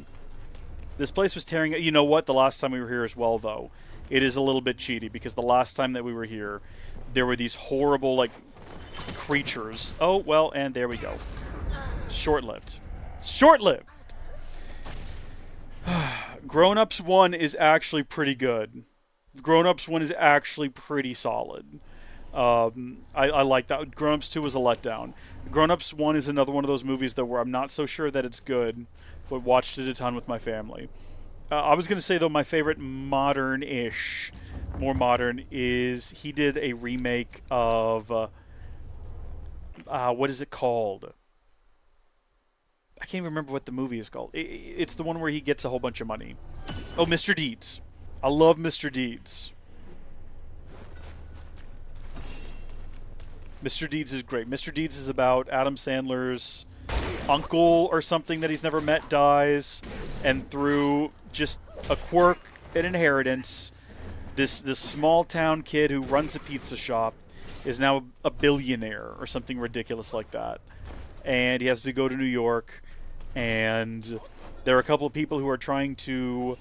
This place was tearing... You know what? The last time we were here as well, though, it is a little bit cheaty, because the last time that we were here, there were these horrible, like, creatures. Oh, well, and there we go. Short-lived. Short-lived! Grown Ups 1 is actually pretty good. Grown Ups 1 is actually pretty solid. I like that. Grown Ups 2 was a letdown. Grown Ups 1 is another one of those movies, though, where I'm not so sure that it's good, but watched it a ton with my family. I was going to say, though, my favorite modern-ish, more modern, is he did a remake of... what is it called? I can't even remember what the movie is called. It's the one where he gets a whole bunch of money. Oh, Mr. Deeds. I love Mr. Deeds. Mr. Deeds is great. Mr. Deeds is about Adam Sandler's uncle or something that he's never met dies, and through just a quirk, an inheritance, this small town kid who runs a pizza shop is now a billionaire or something ridiculous like that. And he has to go to New York, and there are a couple of people who are trying to,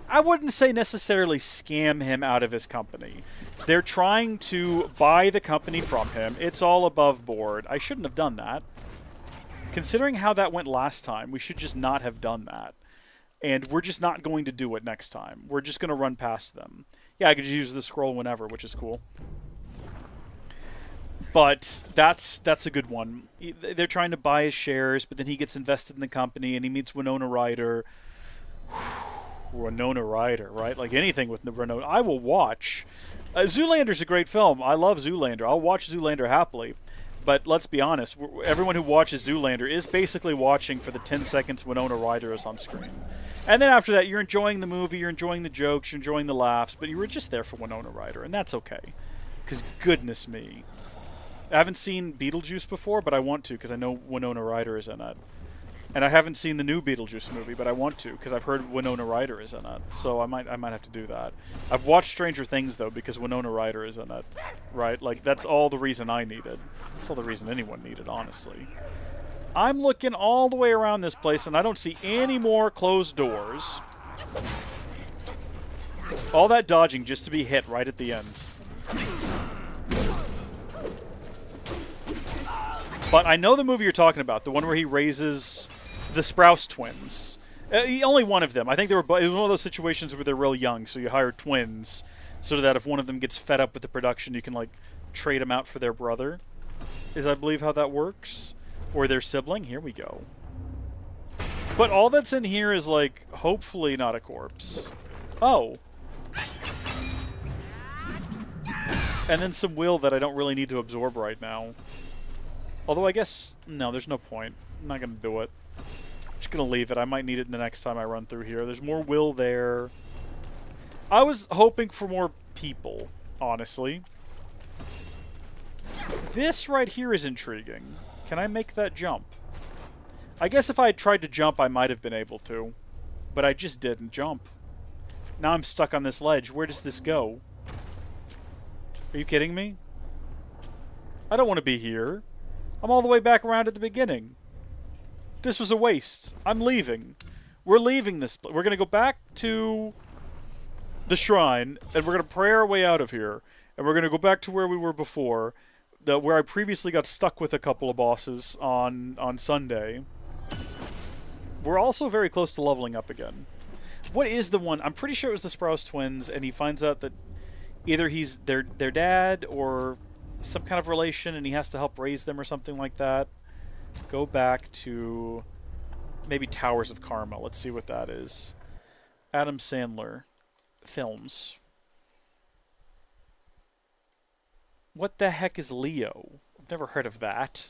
I wouldn't say necessarily scam him out of his company. They're trying to buy the company from him. It's all above board. I shouldn't have done that. Considering how that went last time, we should just not have done that. And we're just not going to do it next time. We're just going to run past them. Yeah, I could use the scroll whenever, which is cool. But that's a good one. They're trying to buy his shares, but then he gets invested in the company, and he meets Winona Ryder. Winona Ryder, right? Like anything with Winona. I will watch. Zoolander's a great film. I love Zoolander. I'll watch Zoolander happily. But let's be honest, everyone who watches Zoolander is basically watching for the 10 seconds Winona Ryder is on screen. And then after that, you're enjoying the movie, you're enjoying the jokes, you're enjoying the laughs, but you were just there for Winona Ryder, and that's okay. Because goodness me. I haven't seen Beetlejuice before, but I want to because I know Winona Ryder is in it. And I haven't seen the new Beetlejuice movie, but I want to because I've heard Winona Ryder is in it. So I might have to do that. I've watched Stranger Things though because Winona Ryder is in it, right? Like that's all the reason I needed. That's all the reason anyone needed, honestly. I'm looking all the way around this place and I don't see any more closed doors. All that dodging just to be hit right at the end. But I know the movie you're talking about, the one where he raises the Sprouse twins. Only one of them. I think it was one of those situations where they're real young, so you hire twins so that if one of them gets fed up with the production, you can, like, trade them out for their brother. Is, I believe, how that works. Or their sibling. Here we go. But all that's in here is, like, hopefully not a corpse. Oh. And then some will that I don't really need to absorb right now. Although I guess, no, there's no point. I'm not going to do it. I'm just going to leave it. I might need it the next time I run through here. There's more will there. I was hoping for more people, honestly. This right here is intriguing. Can I make that jump? I guess if I had tried to jump, I might have been able to. But I just didn't jump. Now I'm stuck on this ledge. Where does this go? Are you kidding me? I don't want to be here. I'm all the way back around at the beginning. This was a waste. I'm leaving. We're leaving this. We're going to go back to the shrine, and we're going to pray our way out of here. And we're going to go back to where we were before, where I previously got stuck with a couple of bosses on Sunday. We're also very close to leveling up again. What is the one? I'm pretty sure it was the Sprouse twins, and he finds out that either he's their dad or some kind of relation, and he has to help raise them or something like that. Go back to maybe Towers of Karma. Let's see what that is. Adam Sandler films. What the heck is Leo? I've never heard of that.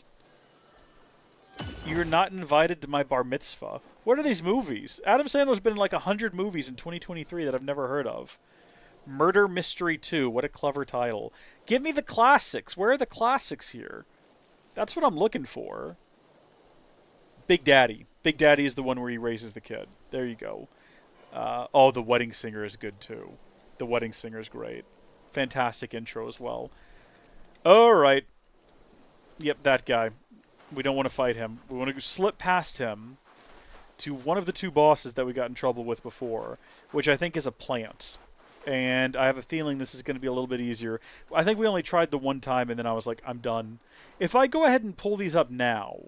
You're not invited to my bar mitzvah. What are these movies? Adam Sandler's been in like 100 movies in 2023 that I've never heard of. Murder Mystery 2. What a clever title. Give me the classics. Where are the classics here? That's what I'm looking for. Big Daddy. Big Daddy is the one where he raises the kid. There you go. Oh, The Wedding Singer is good too. The Wedding Singer is great. Fantastic intro as well. Alright. Yep, that guy. We don't want to fight him. We want to slip past him to one of the two bosses that we got in trouble with before, which I think is a plant. And I have a feeling this is going to be a little bit easier. I think we only tried the one time, and then I was like, I'm done. If I go ahead and pull these up now,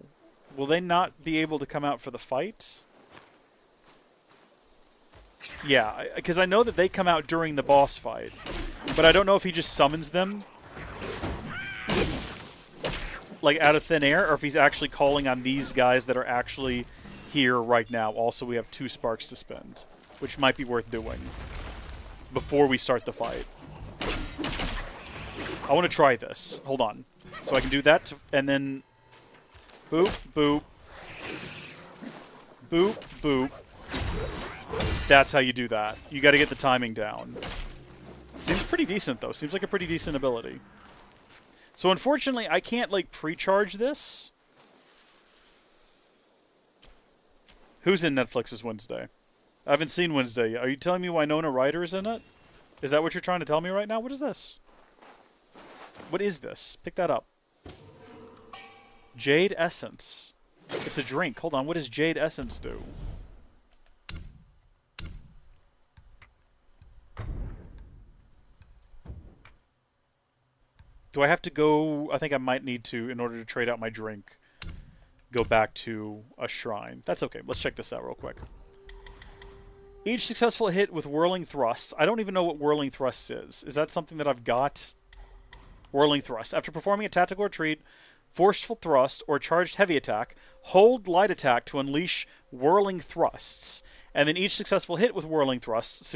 will they not be able to come out for the fight? Yeah, because I know that they come out during the boss fight. But I don't know if he just summons them, like out of thin air, or if he's actually calling on these guys that are actually here right now. Also, we have 2 sparks to spend, which might be worth doing before we start the fight. I want to try this. Hold on. So I can do that, and then boop, boop, boop, boop. That's how you do that. You got to get the timing down. Seems pretty decent, though. Seems like a pretty decent ability. So unfortunately, I can't, like, pre-charge this. Who's in Netflix's Wednesday? I haven't seen Wednesday yet. Are you telling me Winona Ryder is in it? Is that what you're trying to tell me right now? What is this? What is this? Pick that up. Jade Essence. It's a drink. Hold on. What does Jade Essence do? Do I have to go... I think I might need to, in order to trade out my drink, go back to a shrine. That's okay. Let's check this out real quick. Each successful hit with Whirling Thrusts. I don't even know what Whirling Thrusts is. Is that something that I've got? Whirling Thrust. After performing a tactical retreat, forceful thrust, or charged heavy attack, hold light attack to unleash Whirling Thrusts. And then each successful hit with Whirling Thrusts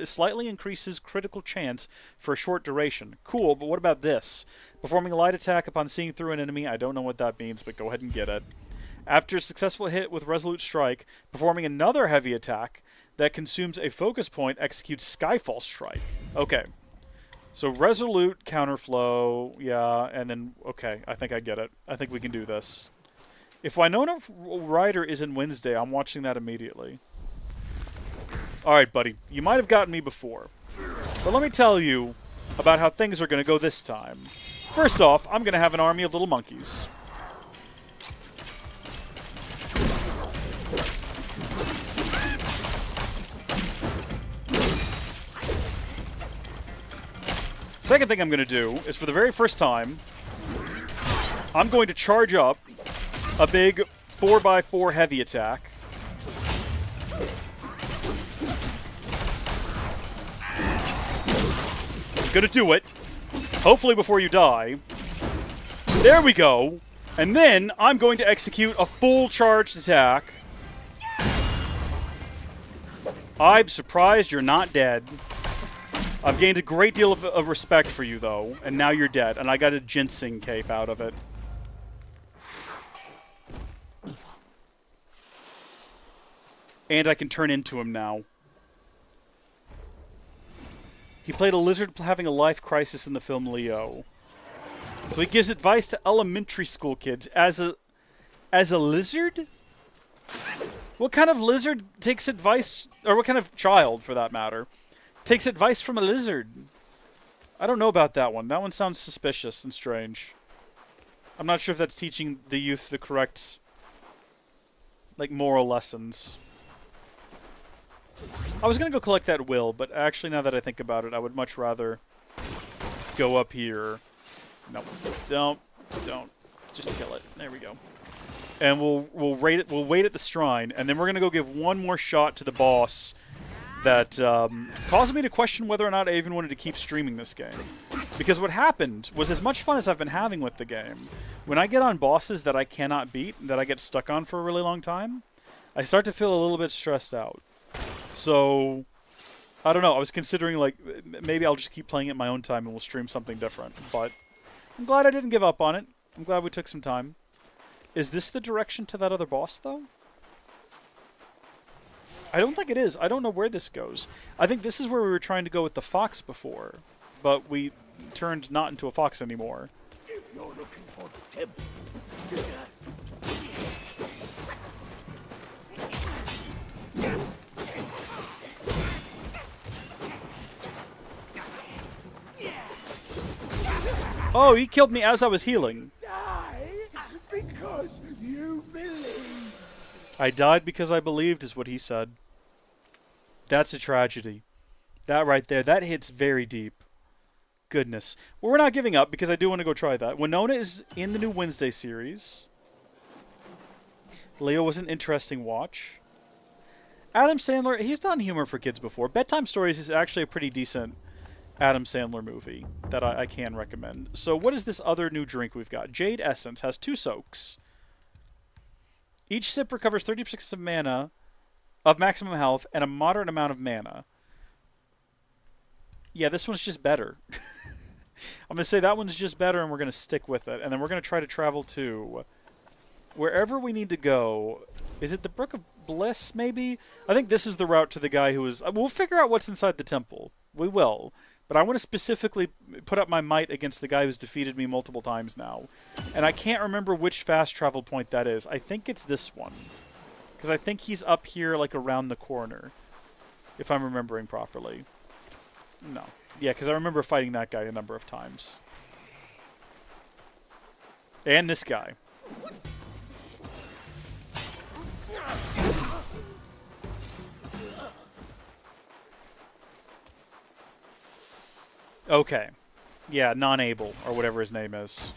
slightly increases critical chance for a short duration. Cool, but what about this? Performing a light attack upon seeing through an enemy. I don't know what that means, but go ahead and get it. After a successful hit with Resolute Strike, performing another heavy attack that consumes a focus point executes Skyfall Strike. Okay. So Resolute, Counterflow, yeah, and then, okay, I think I get it. I think we can do this. If Winona Ryder is in Wednesday, I'm watching that immediately. Alright, buddy. You might have gotten me before. But let me tell you about how things are going to go this time. First off, I'm going to have an army of little monkeys. Second thing I'm going to do is, for the very first time, I'm going to charge up a big 4x4 heavy attack. I'm going to do it. Hopefully before you die. There we go. And then I'm going to execute a full charged attack. I'm surprised you're not dead. I've gained a great deal of respect for you, though, and now you're dead, and I got a ginseng cape out of it. And I can turn into him now. He played a lizard having a life crisis in the film Leo. So he gives advice to elementary school kids as a lizard? What kind of lizard takes advice, or what kind of child, for that matter, takes advice from a lizard? I don't know about that one. That one sounds suspicious and strange. I'm not sure if that's teaching the youth the correct, like, moral lessons. I was going to go collect that will, but actually, now that I think about it, I would much rather go up here. No, don't. Just kill it. There we go. And we'll wait at the shrine, and then we're going to go give one more shot to the boss that caused me to question whether or not I even wanted to keep streaming this game. Because what happened was, as much fun as I've been having with the game, when I get on bosses that I cannot beat, that I get stuck on for a really long time, I start to feel a little bit stressed out. So I don't know. I was considering, like, maybe I'll just keep playing it in my own time and we'll stream something different. But I'm glad I didn't give up on it. I'm glad we took some time. Is this the direction to that other boss, though? I don't think it is. I don't know where this goes. I think this is where we were trying to go with the fox before, but we turned not into a fox anymore. If you're looking for the temple, Oh, he killed me as I was healing. die because you believe. I died because I believed is what he said. That's a tragedy. That right there, that hits very deep. Goodness. Well, we're not giving up because I do want to go try that. Winona is in the new Wednesday series. Leo was an interesting watch. Adam Sandler, he's done humor for kids before. Bedtime Stories is actually a pretty decent Adam Sandler movie that I can recommend. So what is this other new drink we've got? Jade Essence has 2 soaks. Each sip recovers 30% of mana of maximum health and a moderate amount of mana. Yeah, this one's just better. I'm going to say that one's just better and we're going to stick with it. And then we're going to try to travel to wherever we need to go. Is it the Brook of Bliss, maybe? I think this is the route to the guy who is... We'll figure out what's inside the temple. We will. But I want to specifically put up my might against the guy who's defeated me multiple times now. And I can't remember which fast travel point that is. I think it's this one. Because I think he's up here, like, around the corner. If I'm remembering properly. No. Yeah, because I remember fighting that guy a number of times. And this guy. Okay. Yeah, non-able, or whatever his name is.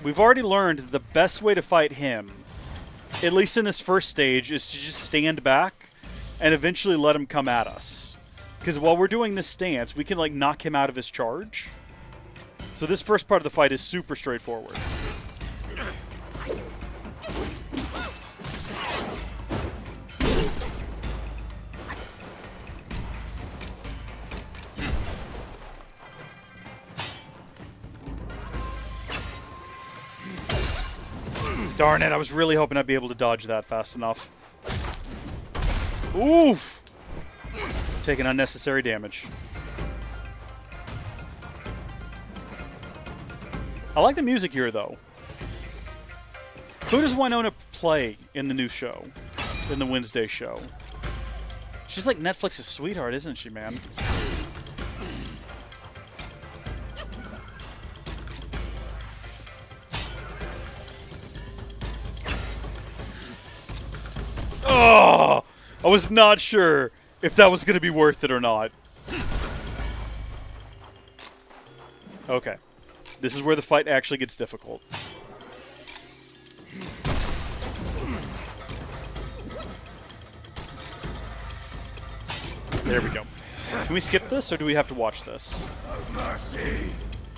We've already learned that the best way to fight him, at least in this first stage, is to just stand back and eventually let him come at us. Because while we're doing this stance, we can, like, knock him out of his charge. So this first part of the fight is super straightforward. Darn it, I was really hoping I'd be able to dodge that fast enough. Oof! Taking unnecessary damage. I like the music here, though. Who does Winona play in the new show? In the Wednesday show? She's like Netflix's sweetheart, isn't she, man? Oh! I was not sure if that was going to be worth it or not. Okay. This is where the fight actually gets difficult. There we go. Can we skip this, or do we have to watch this? Mercy.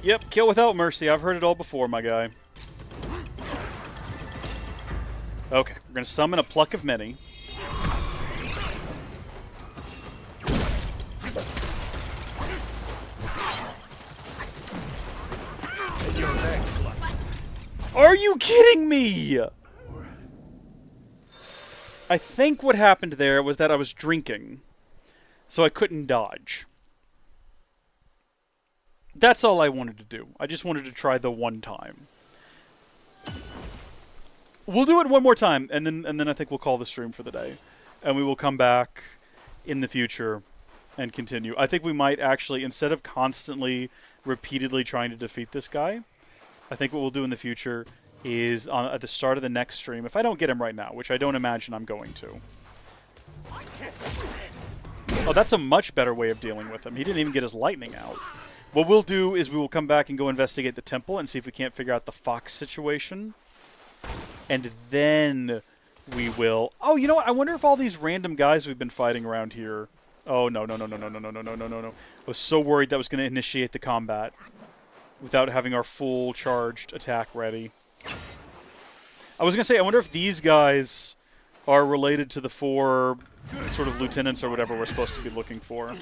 Yep, kill without mercy. I've heard it all before, my guy. Okay, we're going to summon a Pluck of Many. Are you kidding me? I think what happened there was that I was drinking, so I couldn't dodge. That's all I wanted to do. I just wanted to try the one time. We'll do it one more time, and then I think we'll call the stream for the day. And we will come back in the future and continue. I think we might actually, instead of constantly, repeatedly trying to defeat this guy, I think what we'll do in the future is at the start of the next stream, if I don't get him right now, which I don't imagine I'm going to. Oh, that's a much better way of dealing with him. He didn't even get his lightning out. What we'll do is we will come back and go investigate the temple and see if we can't figure out the fox situation. And then we will... Oh, you know what? I wonder if all these random guys we've been fighting around here... Oh, no. I was so worried that was going to initiate the combat without having our full charged attack ready. I was going to say, I wonder if these guys are related to the 4 sort of lieutenants or whatever we're supposed to be looking for.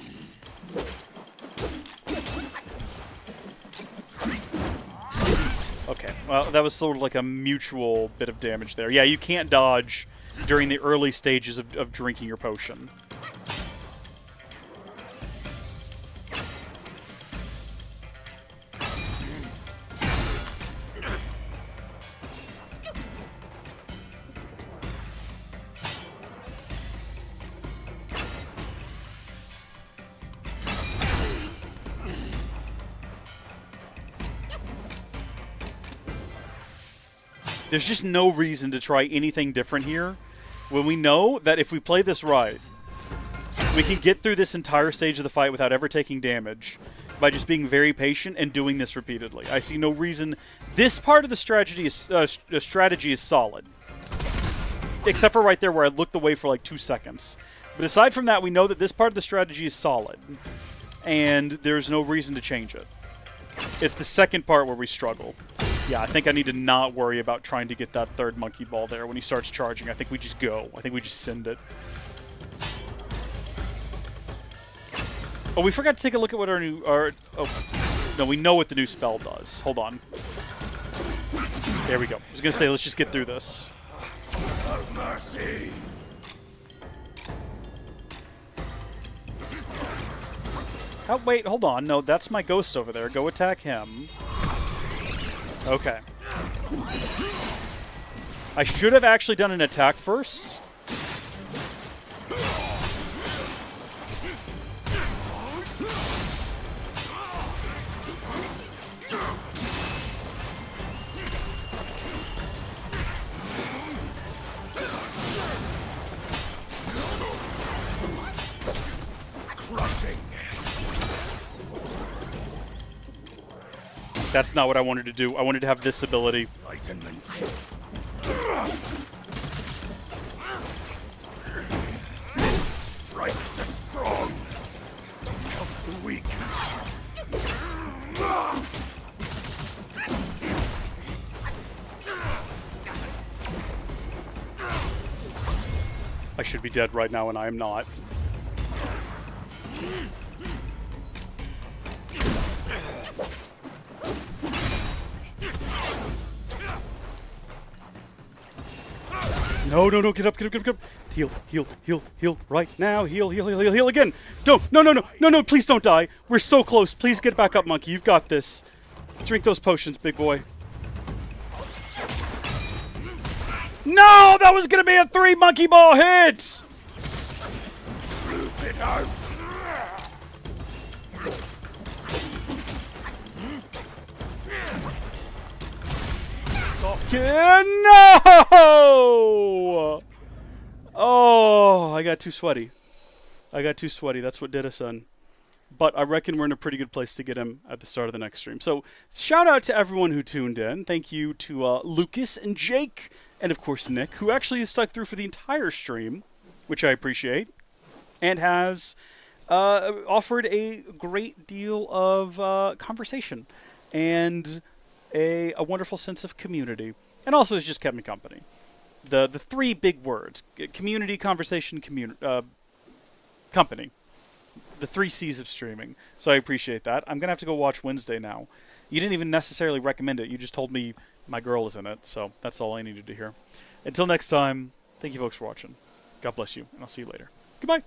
Okay, well, that was sort of like a mutual bit of damage there. Yeah, you can't dodge during the early stages of drinking your potion. There's just no reason to try anything different here when we know that if we play this right, we can get through this entire stage of the fight without ever taking damage by just being very patient and doing this repeatedly. I see no reason. This part of the strategy is solid. Except for right there where I looked away for like 2 seconds. But aside from that, we know that this part of the strategy is solid. And there's no reason to change it. It's the second part where we struggle. Yeah, I think I need to not worry about trying to get that third monkey ball there. When he starts charging, I think we just go. I think we just send it. Oh, we forgot to take a look at what our new... oh, no, we know what the new spell does. Hold on. There we go. I was going to say, let's just get through this. Have mercy. Oh, wait, hold on. No, that's my ghost over there. Go attack him. Okay. I should have actually done an attack first. That's not what I wanted to do. I wanted to have this ability. Enlightenment. Strike the strong. Help the weak. I should be dead right now, and I am not. No, get up. Heal right now. Heal again. Don't, no, please don't die. We're so close. Please get back up, monkey. You've got this. Drink those potions, big boy. No, that was going to be a 3 monkey ball hit. It out. No! Oh, I got too sweaty. That's what did us in. But I reckon we're in a pretty good place to get him at the start of the next stream. So, shout out to everyone who tuned in. Thank you to Lucas and Jake, and of course Nick, who actually stuck through for the entire stream, which I appreciate, and has offered a great deal of conversation and a wonderful sense of community. And also has just kept me company. The 3 big words: community, conversation, company. The 3 C's of streaming. So I appreciate that. I'm going to have to go watch Wednesday now. You didn't even necessarily recommend it. You just told me my girl is in it. So that's all I needed to hear. Until next time, thank you folks for watching. God bless you, and I'll see you later. Goodbye.